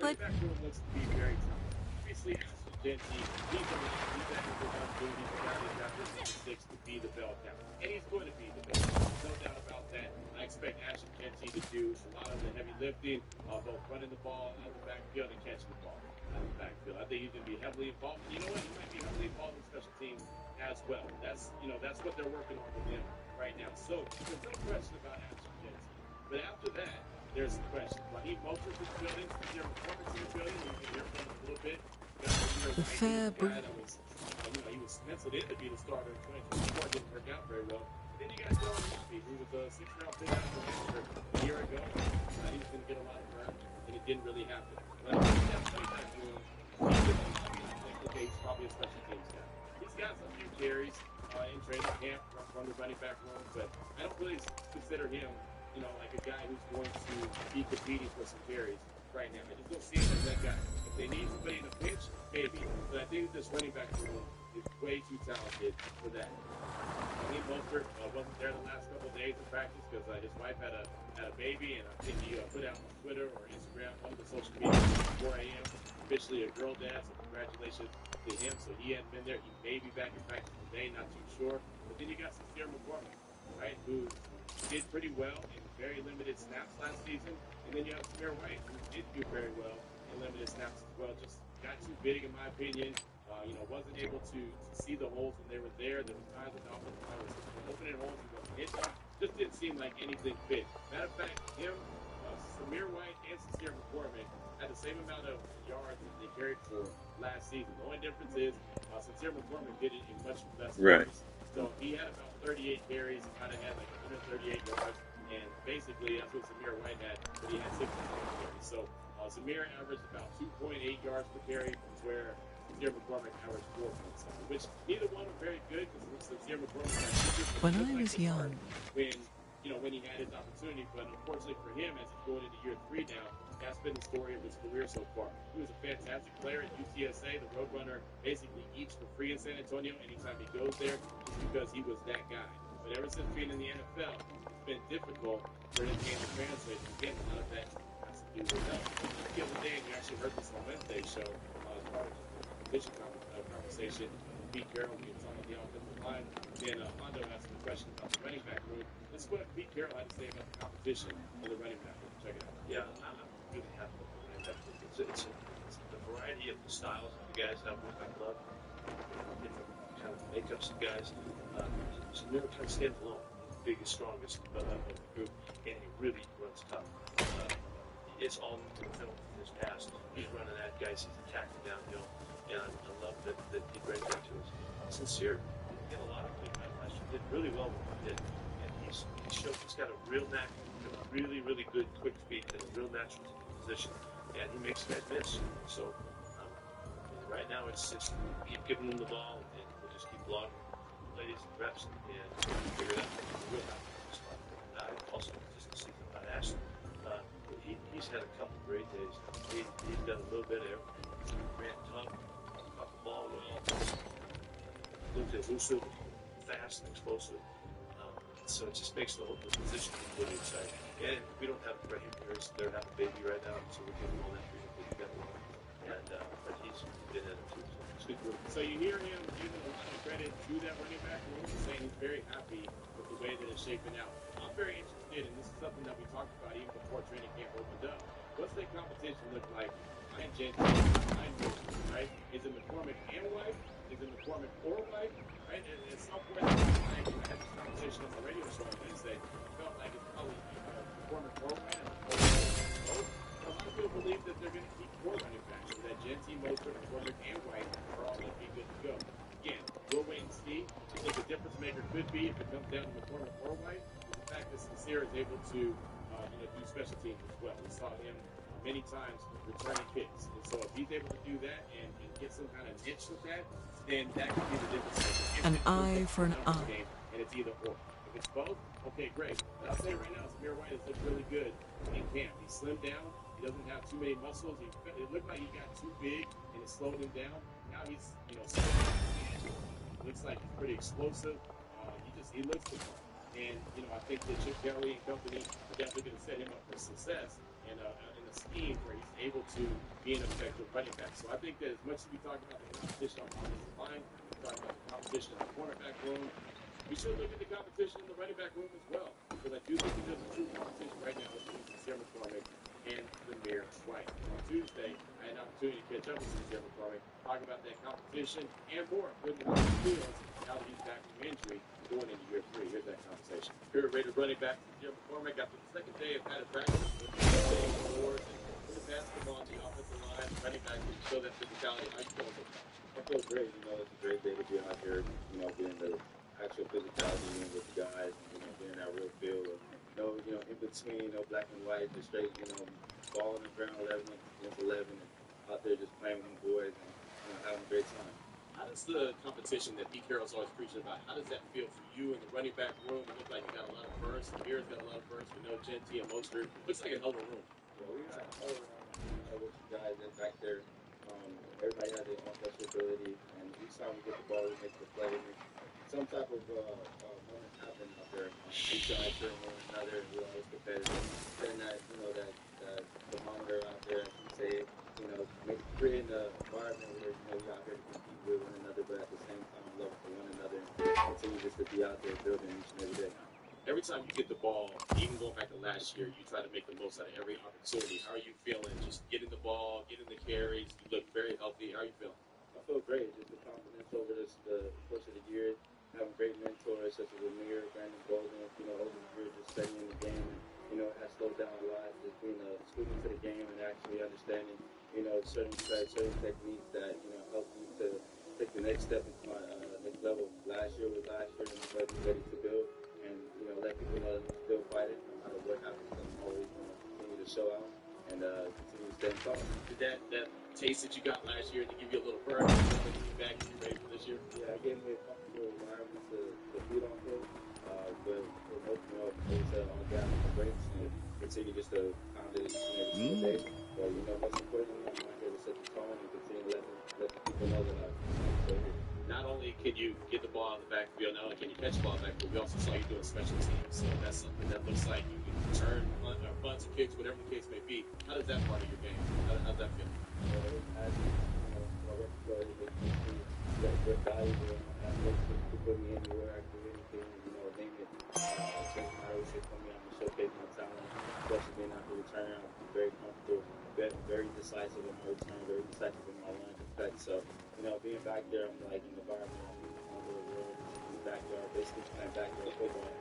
I expect Ashton Genty to do a lot of the heavy lifting, both running the ball out of the backfield and catching the ball out of the backfield. I think he's going to be heavily involved. You know what? He might be heavily involved in special teams as well. That's what they're working on with him right now. So there's no question about Ashton Genty. But after that, there's the question. Raheem Mostert's in the building. Their performance in the building. You can hear from him a little bit. The fair he was penciled in to be the starter in 2024. Didn't work out very well. Then you got Dylan Murphy, who was a 6th-round pick out of New Hampshire a year ago. He was going to get a lot of run, and it didn't really happen. But that's what he's doing. He's probably a special teams guy. He's got some few carries in training camp from the running back room, but I don't really consider him, like a guy who's going to be competing for some carries right now. I just don't see him as that guy. If they need somebody in a pinch, maybe. But I think this running back room is way too talented for that. Raheem Mostert wasn't there the last couple of days of practice because his wife had a baby, and I think he put out on Twitter or Instagram, one of the social media, 4 a.m. officially a girl dad, so congratulations to him. So he hadn't been there. He may be back in practice today, not too sure. But then you got Sincere McCormick, right, who did pretty well in very limited snaps last season. And then you have Samir White, who did do very well in limited snaps as well. Just got too big, in my opinion. wasn't able to see the holes when they were there. There was times that the offensive line was opening holes and wasn't hitting them. Just didn't seem like anything fit. Matter of fact, Samir White and Sincere McCormick had the same amount of yards that they carried for last season. The only difference is Sincere McCormick did it in much less carries. So he had about 38 carries. He might have had like 138 yards. And basically, that's what Samir White had, but he had 6 carries. So Samir averaged about 2.8 yards per carry, where Sincere McCormick averaged 4.7, which neither one were very good because Sincere McCormick had When I was young, when he had his opportunity, but unfortunately for him, as he's going into year 3 now, that's been the story of his career so far. He was a fantastic player at UTSA. The Roadrunner basically eats for free in San Antonio anytime he goes there, just because he was that guy. But ever since being in the NFL, it's been difficult for his game to translate. Again, a lot of that has to do with health. The other day, and we actually heard this on Wednesday's show, as part of the position conversation, Pete Carroll being talking about the offensive line. Then Hondo asked him a question about the running back room. This is what Pete Carroll had to say about the competition in the running back room. Check it out. Yeah, I'm really happy with the running back room. It's the variety of the styles that the guys have, which I love. Different kind of makeups of guys. Samir kind of stands alone. He's the biggest, strongest of the group, and he really runs tough. It's all new film in his past. He's running at guys, he's attacking downhill, and I love that he brings that to us. Sincere, he had a lot of big men last year. Did really well with what he did, and he's got a real knack, a really, really good quick feet, and a real natural position, and he makes guys miss. So right now it's just keep giving him the ball, and we'll just keep logging ladies and reps, and figure it out. We'll have to start. Also, just to see about Ashton. He's had a couple great days. He's done a little bit of everything. Ran tough, caught the ball well, looked elusive, fast and explosive. So it just makes the whole position really exciting. And we don't have Raheem here. They're having a baby right now, so we're giving all that freedom that he got along. But he's been in it too. So it's good group. So you hear him giving a lot of credit to that running back room, saying he's very happy with the way that it's shaping out. I'm very interested, and this is something that we talked about even before training camp opened up. What's their competition look like behind Jensen, behind Wilson, right? Is it McCormick and White? Is it McCormick or White? Right? And at some point, I had this conversation on the radio show on Wednesday. I felt like it's probably McCormick or White, and both. A lot of people believe that they're going to keep 4 running backs, so that Jensen, Mostert, McCormick, and White are all going to be good to go. Again, we'll wait and see. I think the difference maker could be, if it comes down to McCormick or White, the fact that Sincere is able to do special teams as well. We saw him many times returning kicks. And so if he's able to do that and get some kind of niche with that, then that could be the difference. An eye for an eye. Game, and it's either or. If it's both, okay, great. But I'll say right now, Samir White has looked really good in camp. He slimmed down. He doesn't have too many muscles. It looked like he got too big and it slowed him down. Now he's, looks like he's pretty explosive. He looks the part. And, I think that Chip Kelly and company are definitely going to set him up for success in a scheme where he's able to be an effective running back. So I think that as much as we talk about the competition on the offensive line, we talk about the competition in the cornerback room, we should look at the competition in the running back room as well. Because I do think that there's a true competition right now between Sincere McCormick and Samir White. On Tuesday, I had an opportunity to catch up with Sincere McCormick, talk about that competition and more, putting him on the field now that he's back from injury going into year 3. Here's that conversation. Here at Raiders running back Sincere McCormick after the second day of padded practice with the boards and the basketball on the offensive line, running back to show that physicality. How you feeling so far? I feel great. It's a great day to be out here, being the actual physicality with the guys, being that real feel of, in between, black and white, just straight, ball on the ground, 11 against 11, and out there just playing with the boys and having a great time. How does the competition that Pete Carroll's always preaching about, how does that feel for you in the running back room? It looks like you got a lot of bursts. Amir's got a lot of bursts. We know Genty and Mostert. Looks like a hell of a room. Yeah, we got a hell of a room with you guys that's back there. Everybody has their own special ability, and each time we get the ball, we make the play. Some type of moment happen out there. Each guy turn one another, and we're always competitive. Then that thermometer out there, as you say, creating an environment where we're out here to compete with one another, but at the same time love for one another, and continue just to be out there building each and every day. Every time you get the ball, even going back to last year, you try to make the most out of every opportunity. How are you feeling? Just getting the ball, getting the carries. You look very healthy. How are you feeling? I feel great. Just the confidence over the course of the year, having great mentors such as Amir, Brandon Golden, over the years just studying the game. And, it has slowed down a lot, just being a student to the game and actually understanding, certain techniques that, help you to take the next step into my next level. Last year was last year, and I'm ready to build. And, let people know that I'm still fighting, no matter what happens. I'm always going to continue to show out and continue to stand tall. Did that taste that you got last year to give you a little burn? When you get back and you're ready for this year? Yeah, it gave me a comfortable environment to beat on him. But for most of all, on gas and brakes and continue just to pound it every single day. But, most importantly, I'm not here to set the tone and continue to let the people know that I'm still here. Not only can you get the ball in the backfield, not only can you catch the ball in the backfield, we also saw you doing special teams. So that's something that looks like you can return punts or kicks, whatever the case may be. How does that part of your game? How's that feel? Good value to put me anywhere I can do anything, name it. Take my ownership for me, I'm going to showcase my talent, especially being out the return. I'm very comfortable, very decisive in my return, very decisive in my line of effect. So, being back there, I'm like in the environment, I'm in the world, in the backyard, basically playing backyard football.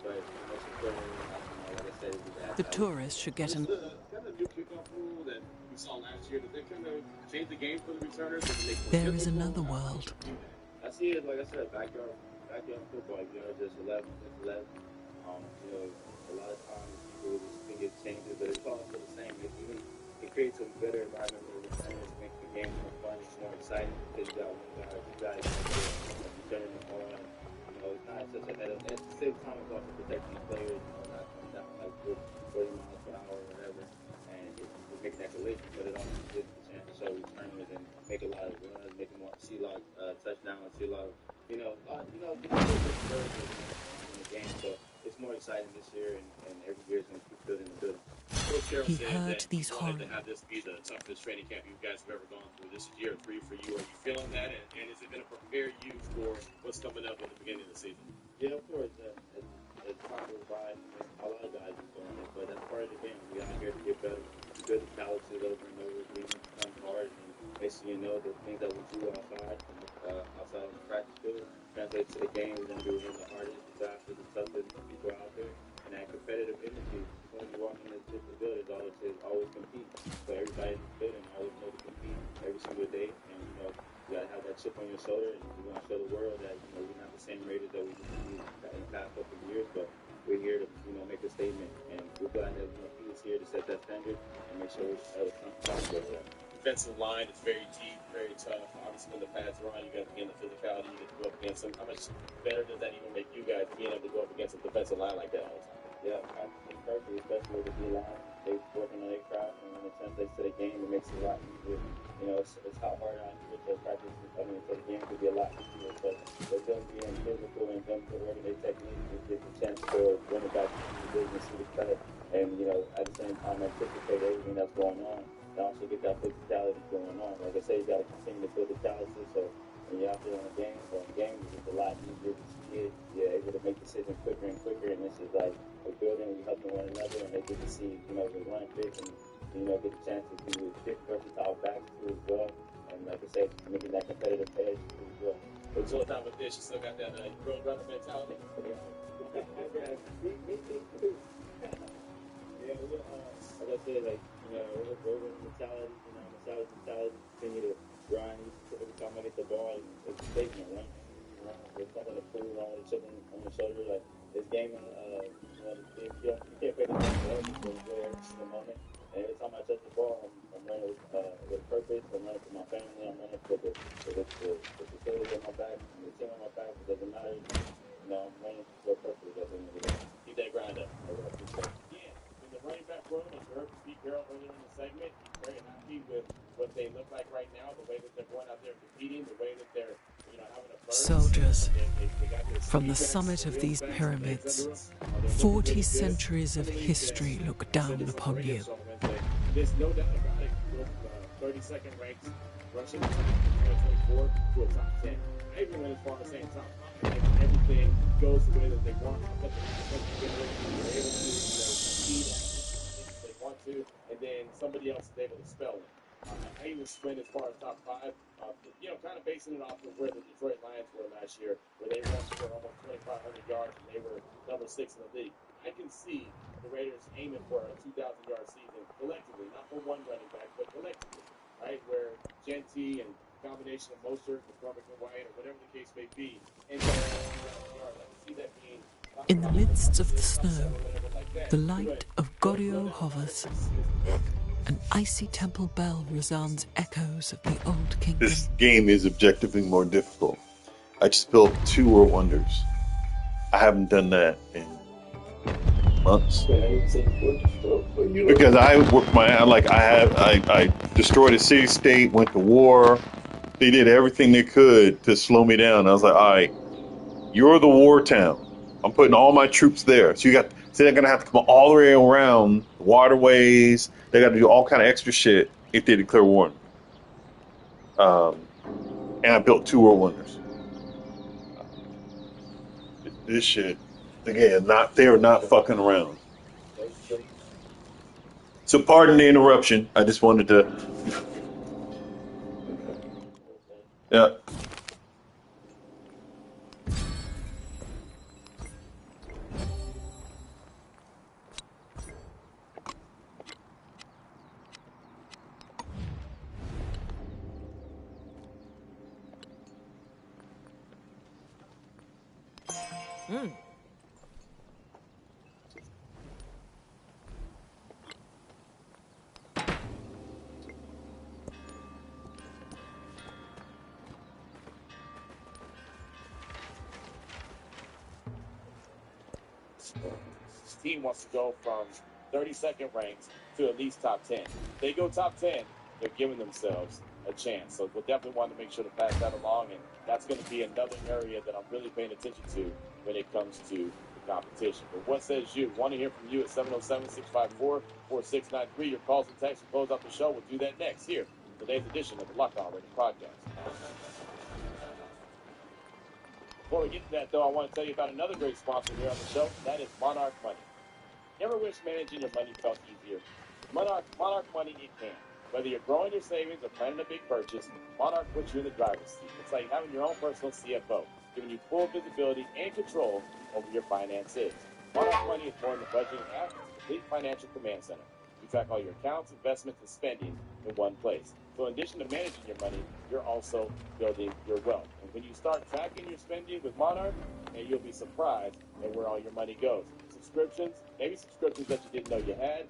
But most importantly, like I said, is The tourists should get an... Kind of new kickoff rule that we saw last year. Did they kind of change the game for the returners? There is another world. I see it, like I said, backyard football, just 11 against 11. A lot of times people just think it changes, but it's all still the same. It creates a better environment for the returners, makes the game more fun, it's more exciting because you got one guy, two guys returning the ball. It's not such a head up. At the same time, it's also protecting the players, not coming down like 40 miles per hour or whatever, and it's making that collision, but it also gives the chance to show returners and make a lot of runs, make them see a lot of touchdowns, see a lot of, in the game. So it's more exciting this year, and every year is going to keep building and building. He heard these horrors. horrors. To have this be the toughest training camp you guys have ever gone through. This is year 3 for you. Are you feeling that? And is it going to prepare you for what's coming up at the beginning of the season? Yeah, of course. As time goes by, a lot of guys are doing it, but that's part of the game. We're out here to get better, to build the calluses over and over again, become hard, and basically, the things that we do outside of the practice field translate to the game. We're going to do it the hardest, the fastest, the toughest people out there. And that competitive energy, when you walk into the building, is always compete. So everybody in the building always knows to compete every single day. And, you got to have that chip on your shoulder. And you want to show the world that, we're not the same rated that we used to be in the past couple of years. But we're here to, make a statement. And we're glad that, he was here to set that standard and make sure other companies go that. Defensive line is very deep, very tough. Obviously, when the pads are on, you got to get in the physicality. You get to go up against them. How much better does that even make you guys being able to go up against a defensive line like that all the time? Yeah, it's perfect, especially with the D-line. They're working on their craft, and when it translates to the game, it makes it a lot easier. It's how hard I do to practice. So the game could be a lot easier. But with them being physical and them working their technique, it gives a chance for running back to the business, see the cut, and, at the same time, anticipate everything that's going on. And also get that physicality going on. Like I say, you got to continue to build the calluses. So when you're out there on the game, it's a lot easier to see it. You're able to make decisions quicker and quicker. And this is like we're building, we're helping one another, and they get to see, the run fit and, get the chance to be with different versatile backs too as well. And like I say, making that competitive edge too as well. But all the time with this, you still got that road runner mentality. Me too. Yeah, like I said, like, road mentality, mentality, continue to grind. Every time I get the ball, it's a statement, right? There's something to prove on with a chip on your shoulder. Like, this game, you can't pay the ball because you're every single moment. And every time I touch the ball, I'm running with purpose. I'm running for my family. I'm running for the facility on my back, and the team on my back. It doesn't matter. I'm running for a purpose at the end of the day. Keep that grind up. Yeah, in the running back room, as you heard from Pete Carroll earlier in the segment, he's very happy with what they look like right now, the way that they're going out there competing, the way that they're having a burst. Soldiers, from the summit of these pyramids, 40 centuries of history look down upon you. There's no doubt about it. 32nd ranked rushing 2024 to a top 10. I even went as far as saying top 5. Like everything goes the way that they want. But they're able to succeed at they want to, and then somebody else is able to spell it. I even went as far as top 5. Kind of basing it off of where the Detroit Lions were last year, where they rushed for almost 2,500 yards and they were number 6 in the league. I can see the Raiders aiming for a 2,000-yard season collectively, not for one running back, but collectively, right? Where Genty and combination of Mostert, McCormick, and White, or whatever the case may be, and I can see that being. In the midst of the snow, the light of Goryeo hovers. An icy temple bell resounds echoes of the old kingdom. This game is objectively more difficult. I just built 2 World Wonders. I haven't done that in months. Because I worked I destroyed a city-state, went to war. They did everything they could to slow me down. I was like, all right, you're the war town. I'm putting all my troops there. So they're gonna have to come all the way around the waterways. They got to do all kind of extra shit if they declare war. And I built 2 World Wonders. This shit, again, they're not fucking around. So pardon the interruption. I just wanted to. Yeah. This team wants to go from 32nd ranked to at least top 10. If they go top 10, they're giving themselves a chance. So we'll definitely want to make sure to pass that along, and that's going to be another area that I'm really paying attention to when it comes to the competition. But what says you? Want to hear from you at 707-654-4693. Your calls and texts will close out the show. We'll do that next here, today's edition of the Locked On Raiders podcast. Before we get to that, though, I want to tell you about another great sponsor here on the show. That is Monarch Money. Ever wish managing your money felt easier? Monarch Money, it can. Whether you're growing your savings or planning a big purchase, Monarch puts you in the driver's seat. It's like having your own personal CFO, giving you full visibility and control over your finances. Monarch Money is more than a budgeting app. It's a complete financial command center. You track all your accounts, investments, and spending in one place. So in addition to managing your money, you're also building your wealth. And when you start tracking your spending with Monarch, and you'll be surprised at where all your money goes. Subscriptions, maybe subscriptions that you didn't know you had,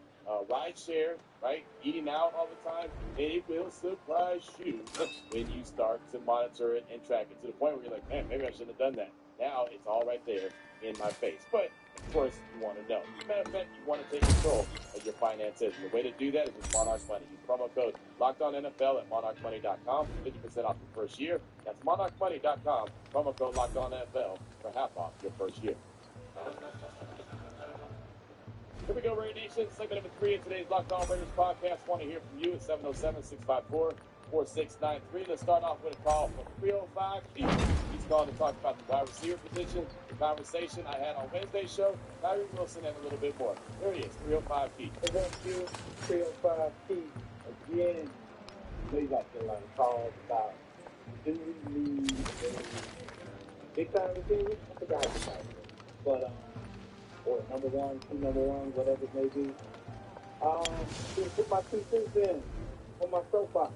ride share, right? Eating out all the time, and it will surprise you when you start to monitor it and track it to the point where you're like, man, maybe I shouldn't have done that. Now it's all right there in my face. But of course, you want to know. As a matter of fact, you want to take control of your finances. And the way to do that is with Monarch Money. Use promo code LOCKEDONNFL at monarchmoney.com for 50% off your first year. That's monarchmoney.com. Promo code LOCKEDONNFL for half off your first year. Here we go, Raider Nation. Segment number 3 in today's Locked On Raiders podcast. Want to hear from you at 707-654-4693. Let's start off with a call from 305 Pete. He's calling to talk about the wide receiver position, the conversation I had on Wednesday's show. Kyrie Wilson and a little bit more. There he is, 305 Pete. Thank you, 305 Pete. Again, they got a lot of calls about do we need a big time receiver? I forgot the title. But or number 1, 2 number 1, whatever it may be. Just put my 2 cents in on my soapbox.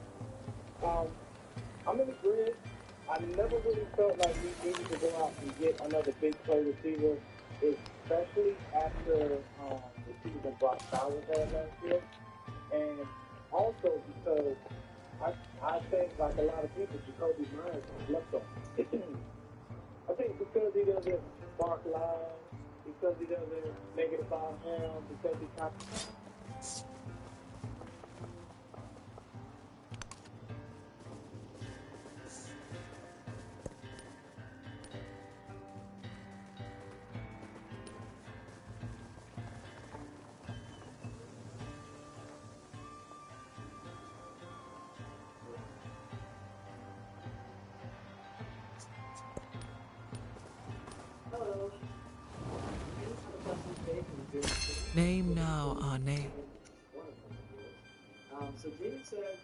I'm in agreement. I never really felt like we needed to go out and get another big play receiver, especially after the season Brock Bowers had last year. And also because I think, like a lot of people, Jacoby Myers left on. I think because he doesn't bark loud, because he doesn't make it about him, because he kind of... Name now our name. So Gene said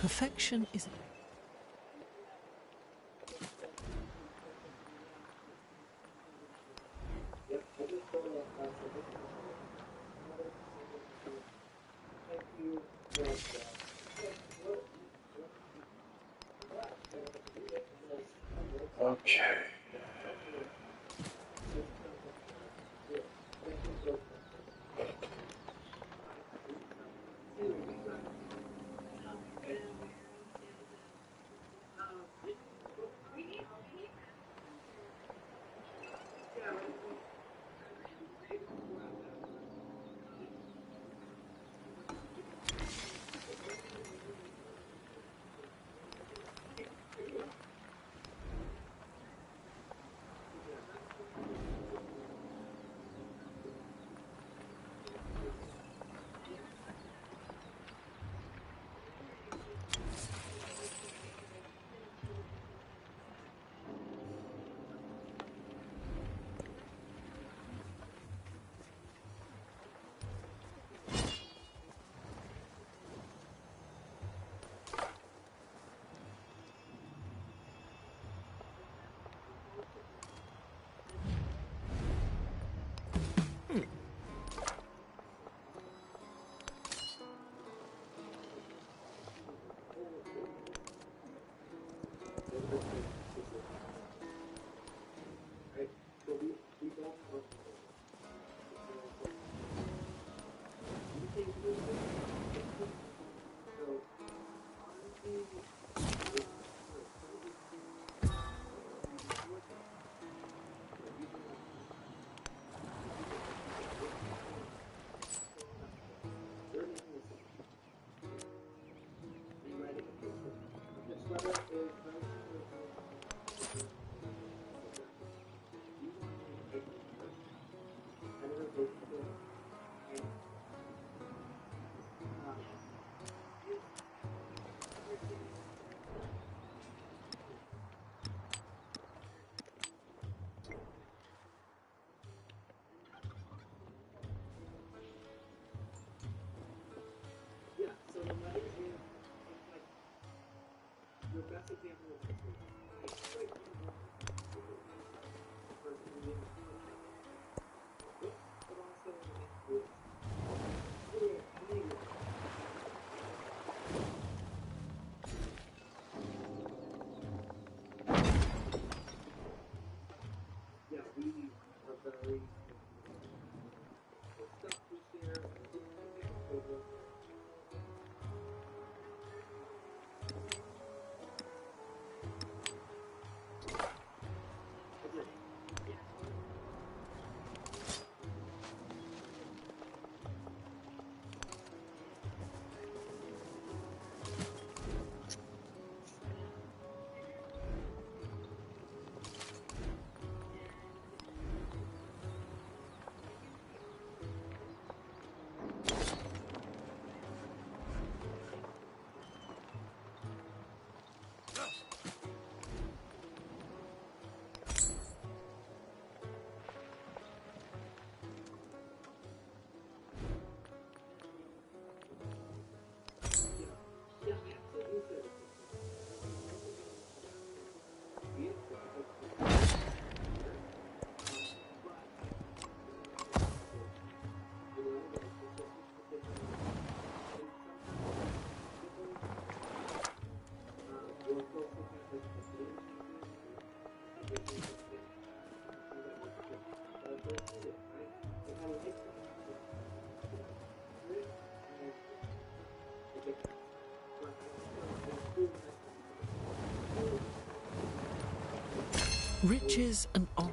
Perfection is... Okay. Riches and honor.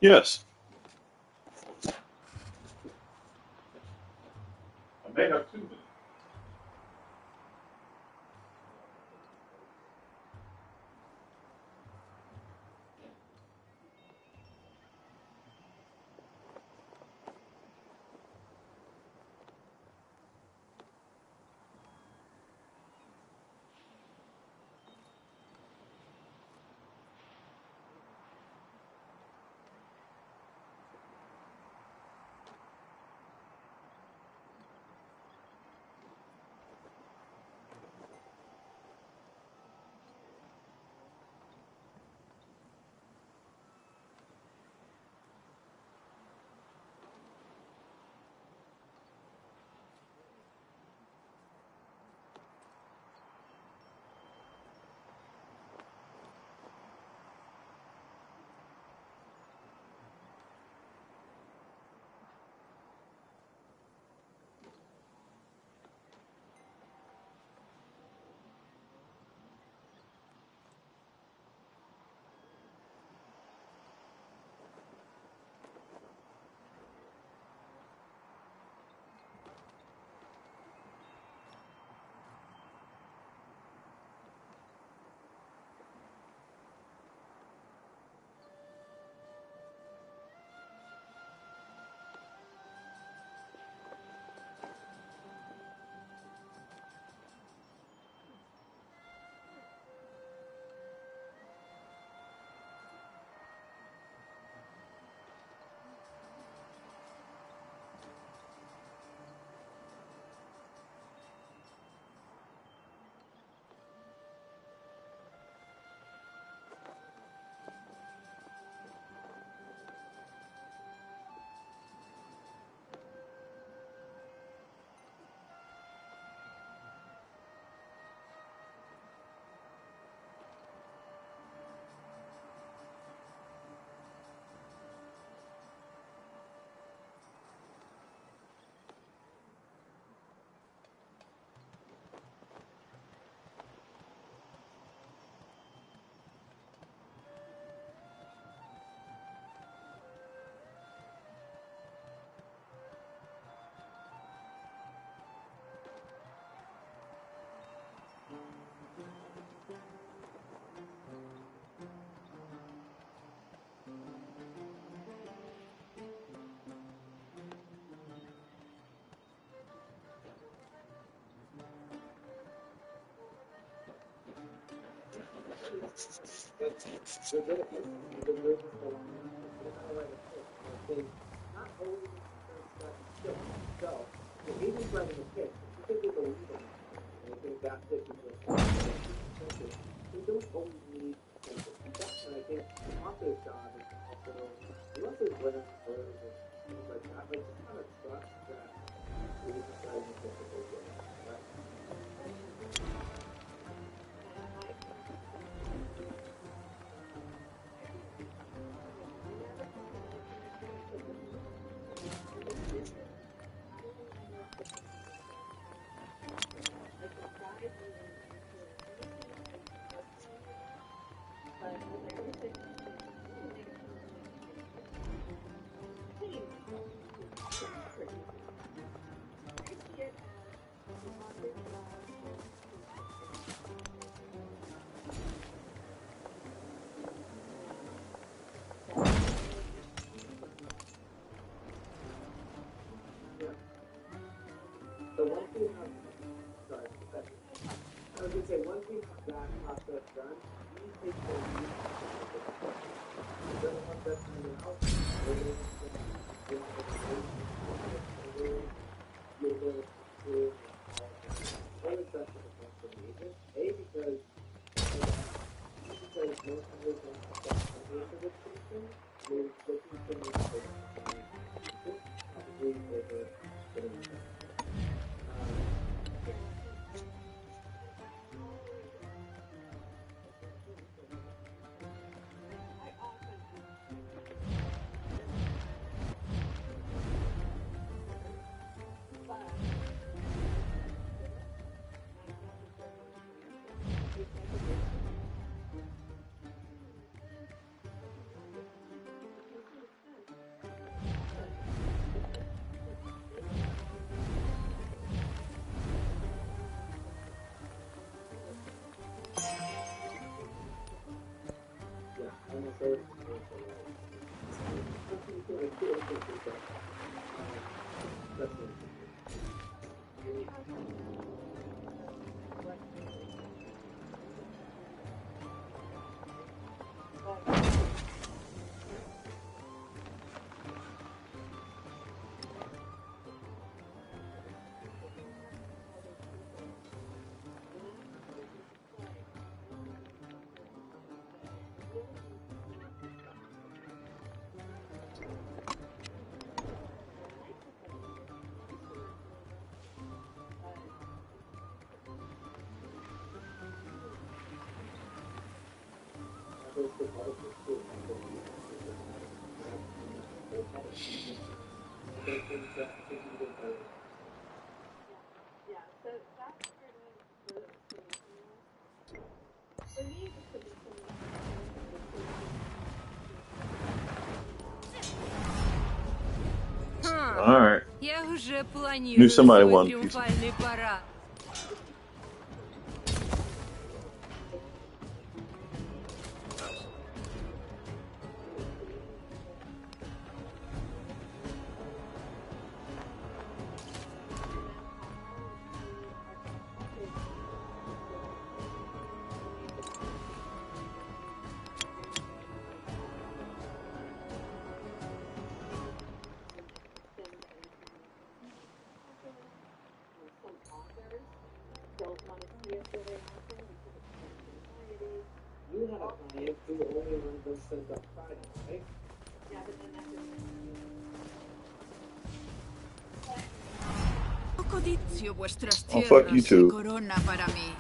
Yes. I may have 2 minutes. I was gonna say one thing that process done, he takes the lead. Then once that's handed out, they're going to get out of the way. You're going to prove all of that. One is best for the cost of the agent. A, because most players don't have that level of education. They're looking to make sure that probably over getting the best. All right. Я уже Knew планирую somebody свой wanted a piece. триумфальный парад. You had a client who only wanted them sent up Friday, right? Codicio vuestras Oh, fuck you tierras y too. corona para mí.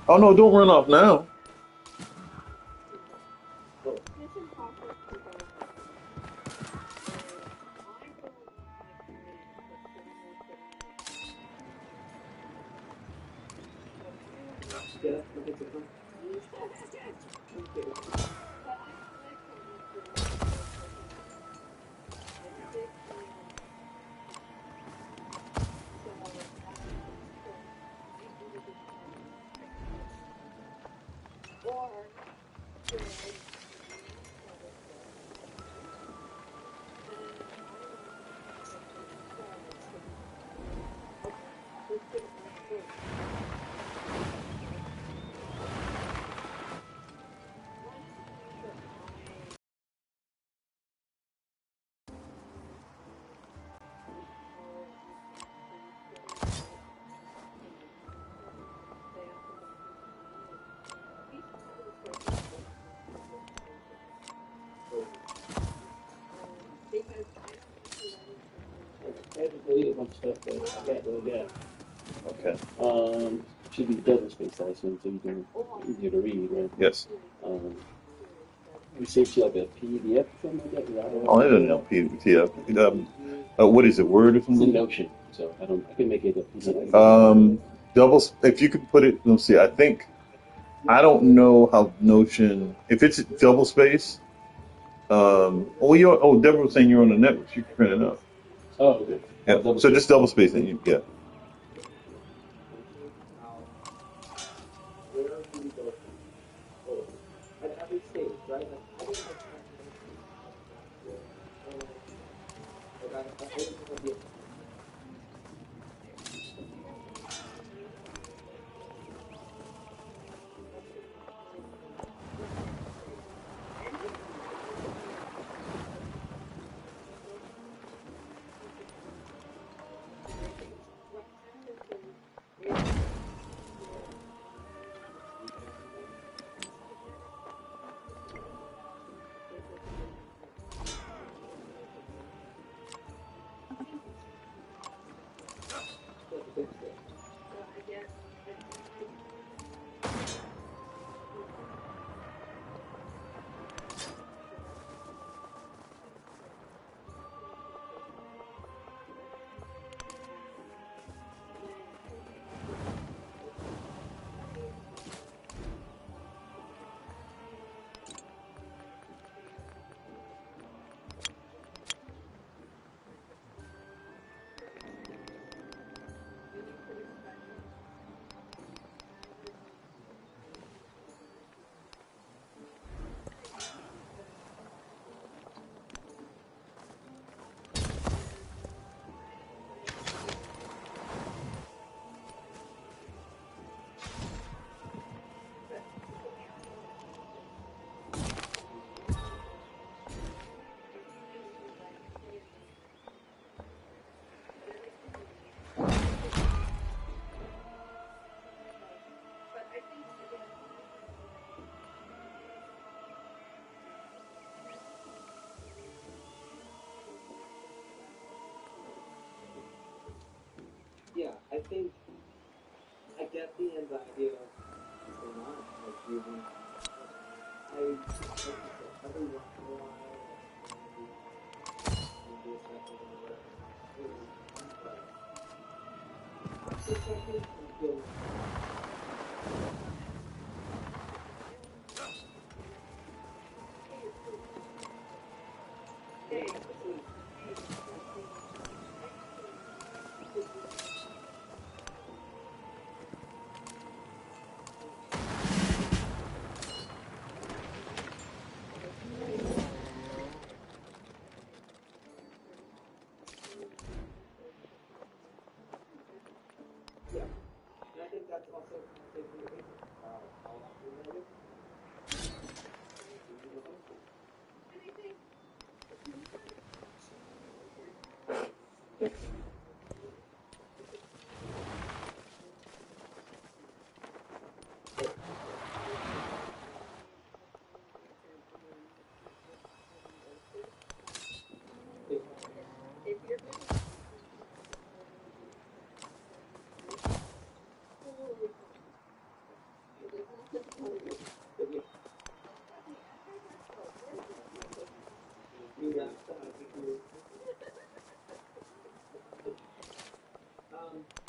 Oh no, don't run off now. stuff, but I got the gap. Okay. Should be double spaced, I assume, so you can easier to read, right? Yes. We sent you like a PDF or something like that. Oh, I don't know PDF. What is it? Word or It's in something? Notion, so I can make it a PDF. Double. If you could put it. Let's see. I don't know how Notion. If it's double space. Deborah was saying you're on the network. So you can print it out. Oh, okay. Yeah. So just double space, and yeah. At every stage, right? Like, I didn't have Yeah, I think I get the anxiety of not like using. Like you said, every once in a while, maybe a second or whatever. But after second, I'm feeling. Yeah, and I think that's also taking the basic. How often I live.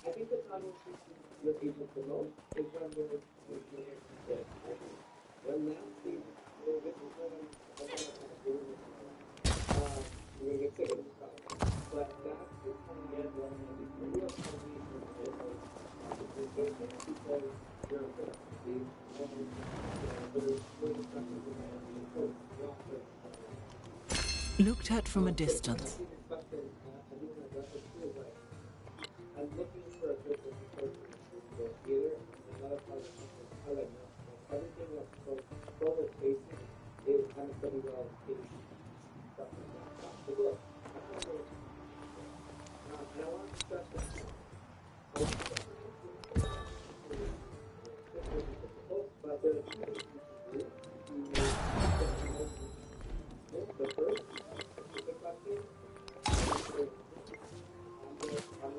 I think the time when you're able to know is when you're dead. When that seems, this is when I'm gonna kind of doing this now. You're gonna get sick of this stuff. But that is when again when you have something because you're a good. Looked at from a distance. I'm looking for a good person either another part of the I like everything that's forward facing is kind of pretty well paced stuff like that. But look, and I want to stress that but there are two things you can do the first is the question I'm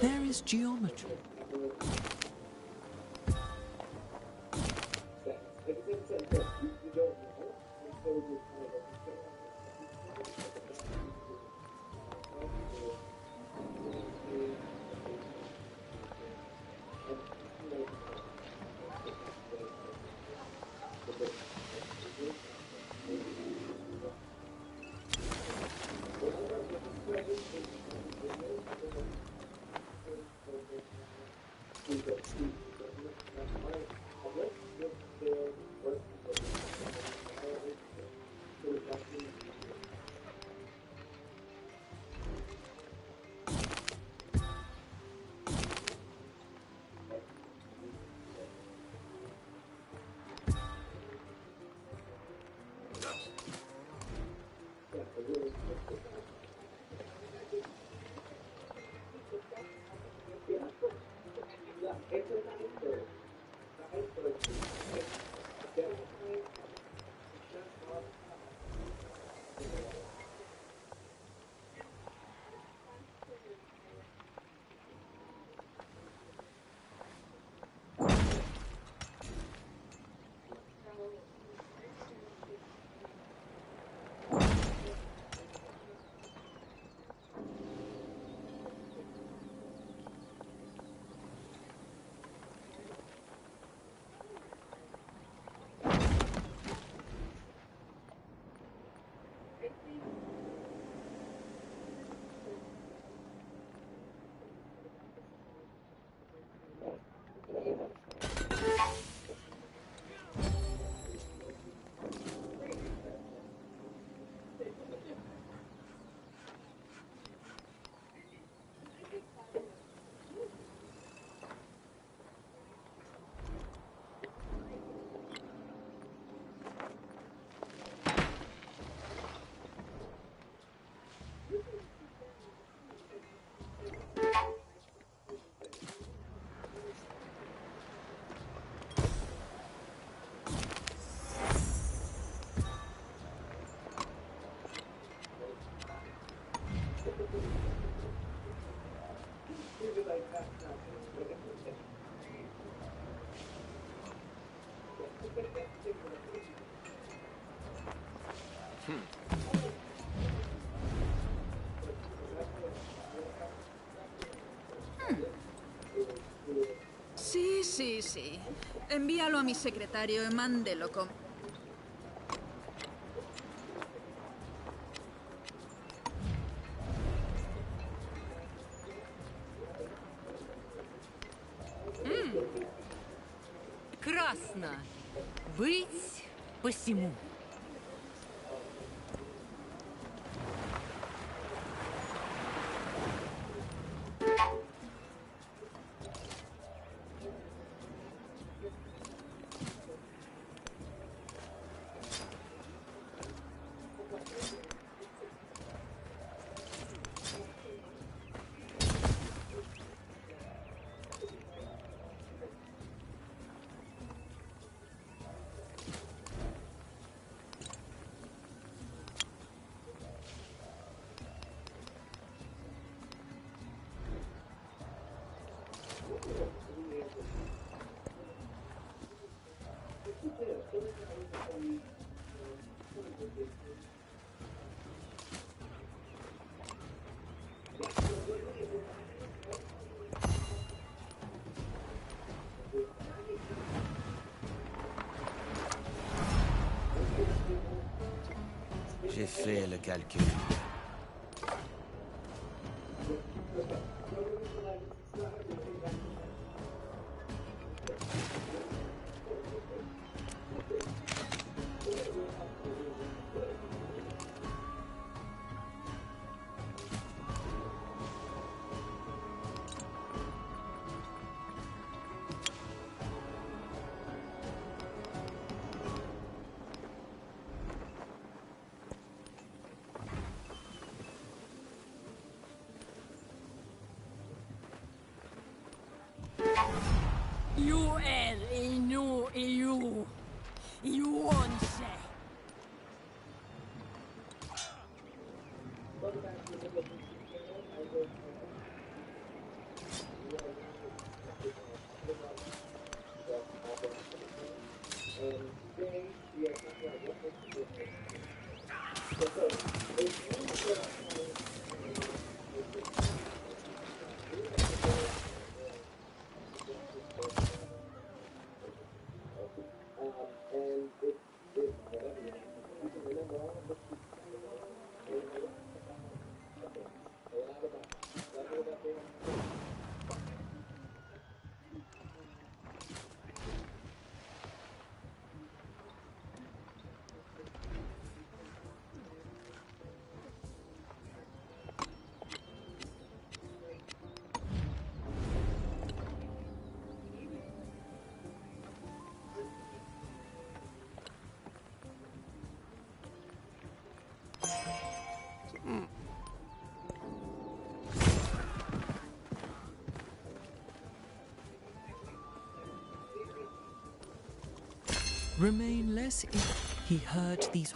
There is geometry. Sí, sí. Envíalo a mi secretario y mándelo con... Красно. Быть посему. J'ai fait le calcul. You are a new you. You want say. Remain less in... He heard these...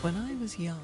When I was young,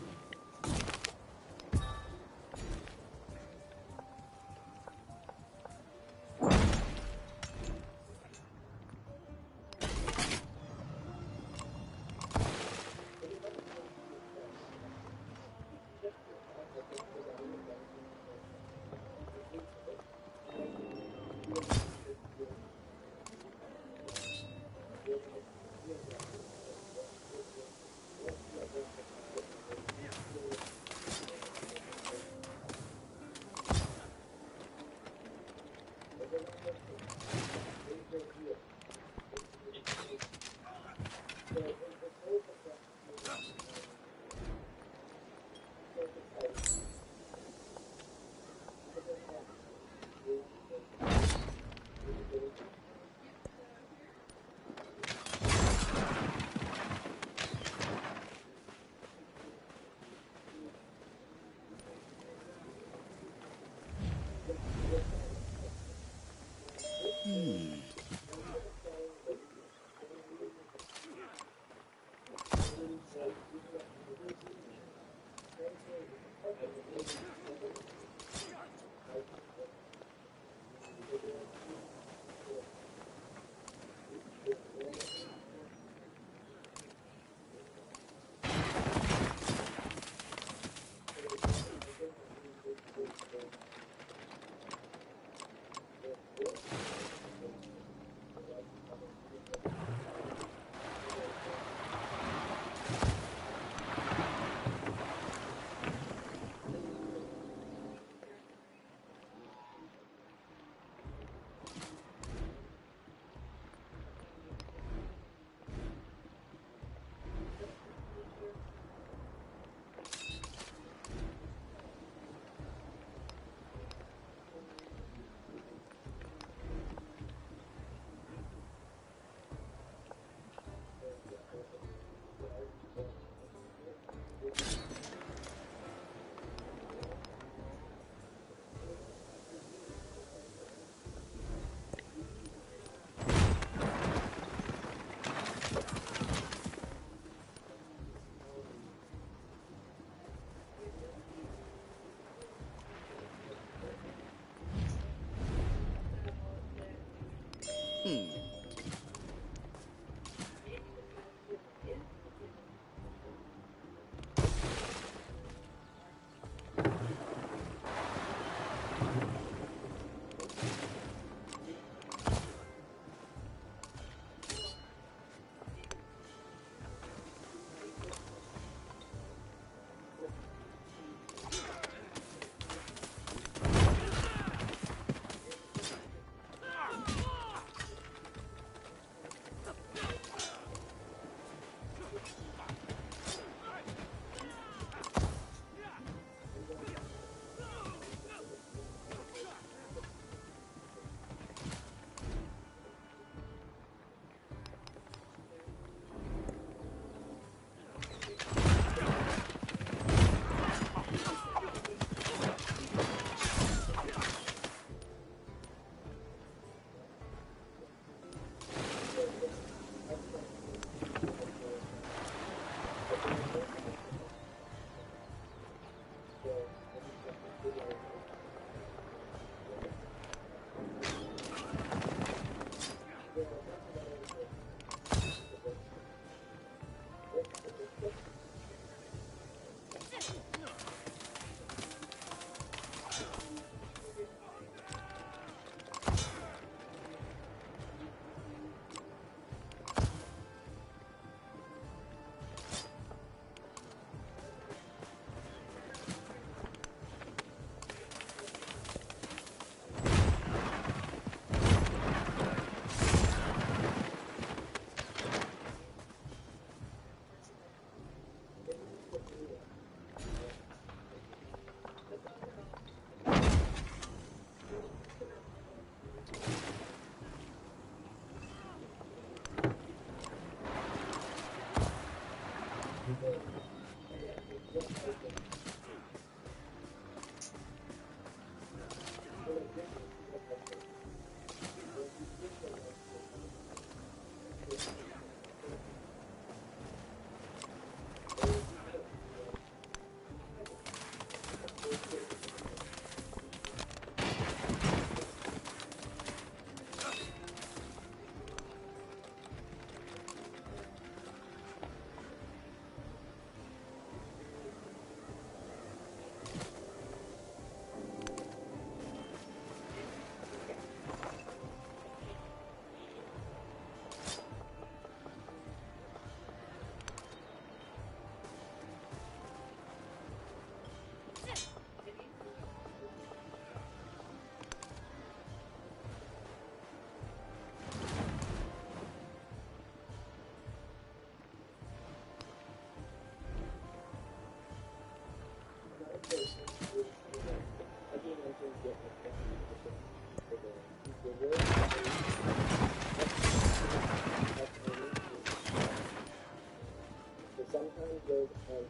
Sometimes those are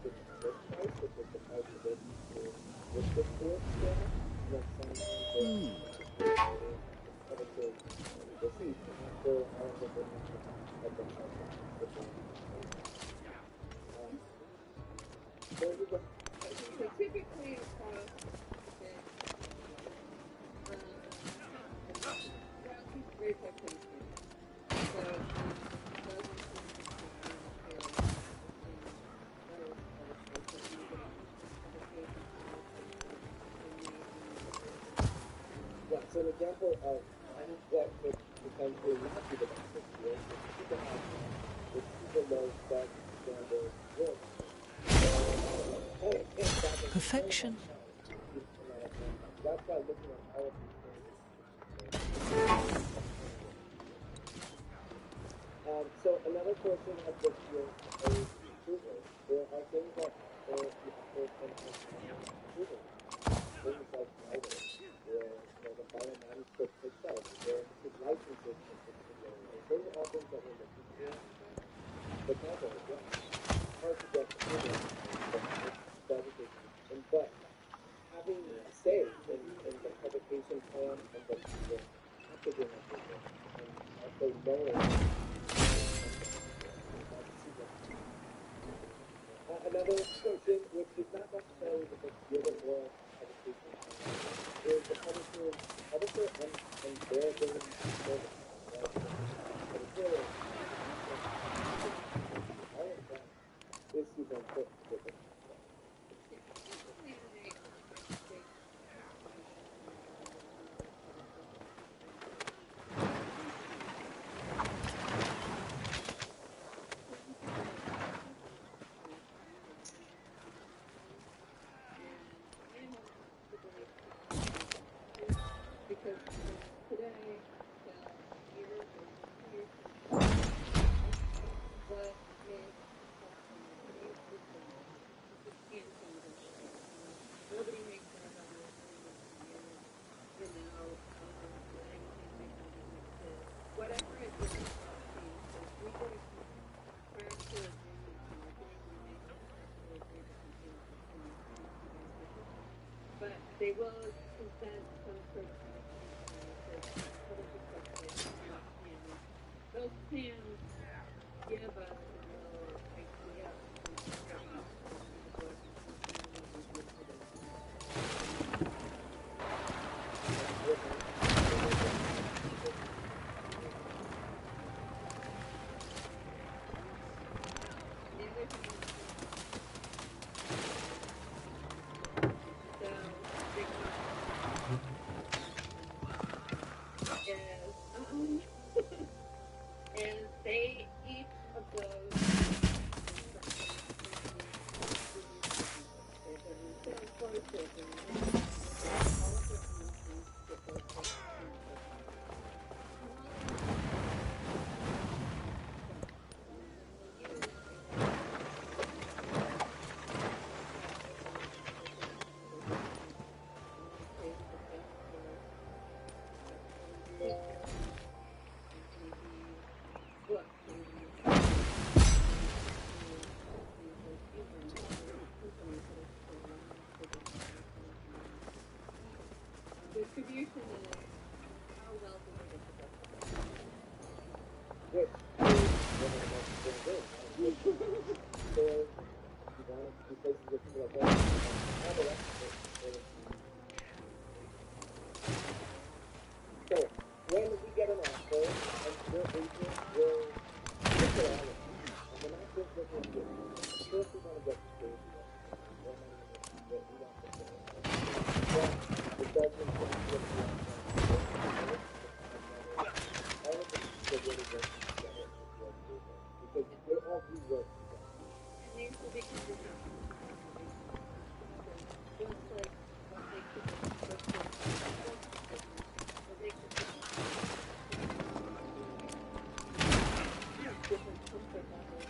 different work types, which is the type of it with the fourth square, and then sometimes they're covered to the seat, and after all of the business at the house, So typically across the very quickly. So yeah, so an example of what could potentially not be the best fit here is super high with super low spec standard work. Perfection. That's why looking at all of these things. So another portion of the field is approval. There are things that you offer from approval. Things like writers, or the final manuscript itself, or licenses for subsidiaries. Those are all things that we're looking for. But also, it's hard to get approval but having saved in the publication plan and the packaging of the book, and also knowing another portion, which is not necessarily the book given or publication, is the publisher and their ability to service. All of that is super important to the book. because today, what is nobody makes that up. Whatever it is, we go to contractual agreements and agreements we make contractual agreements, but they will present some sort of those plans give us a real idea and they each of those distribution is how well do we get the best? Which is one of the most important things. Stores, you want it to be places where people are going, and all the rest of it is. So, when we get an offer, and your agent will look at all of it, and we're not just looking at this. First, we want to get paid. More money in this, what we want to pay. But it doesn't just look like all of the people really work together because they all do work together. And there's the big difference. Just like what makes it what makes it different comfort levels.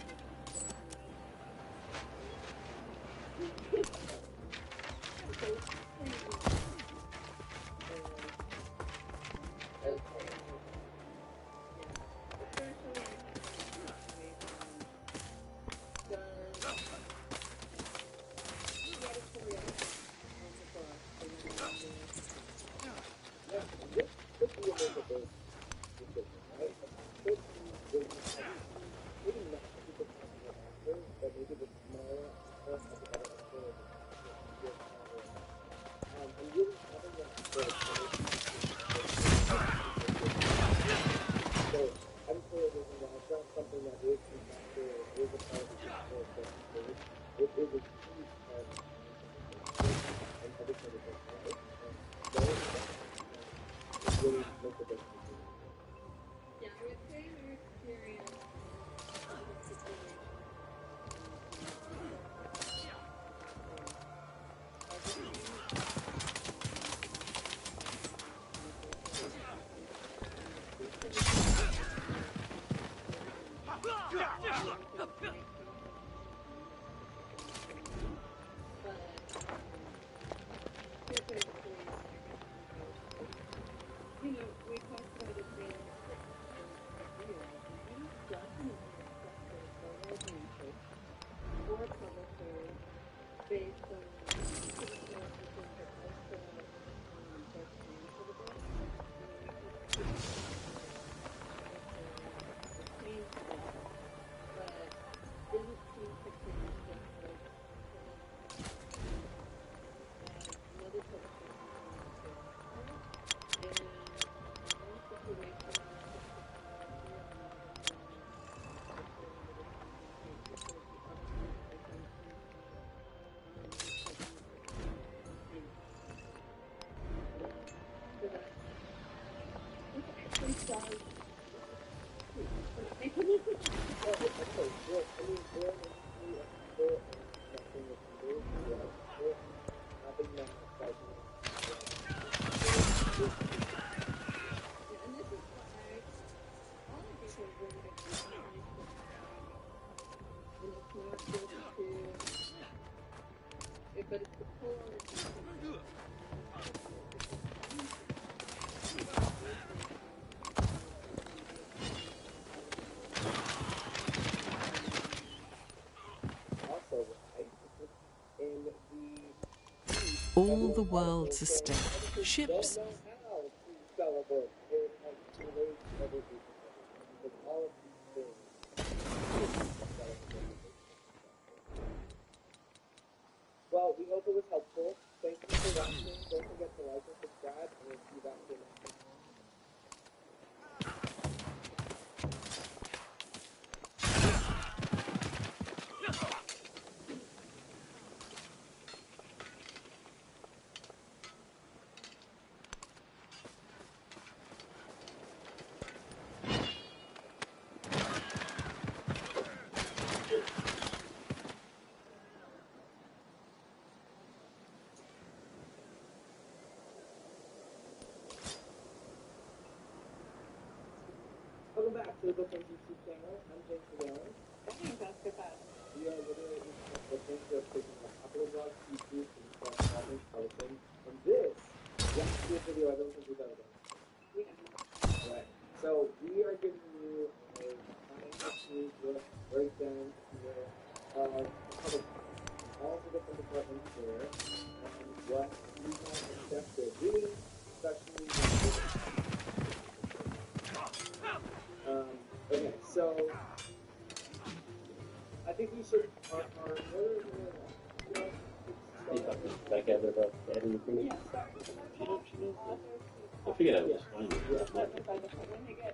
All the world's a stake. Ships. Well, we hope it was helpful. Thank you for watching. Don't forget to like and subscribe, and we'll see you back here next week. Welcome back to the Book and YouTube channel. I'm James Miguel. I'm Jessica Fast. We are literally looking to taking a couple of vlogs to YouTube and comments, publishing. And this, last year's video, I don't think we've ever done. We have. Alright, so we are giving you a behind-the-scenes look, breakdown, if you will, of all the different departments there, and what we have accepted. Really special Back at it, I figured I was fine with it.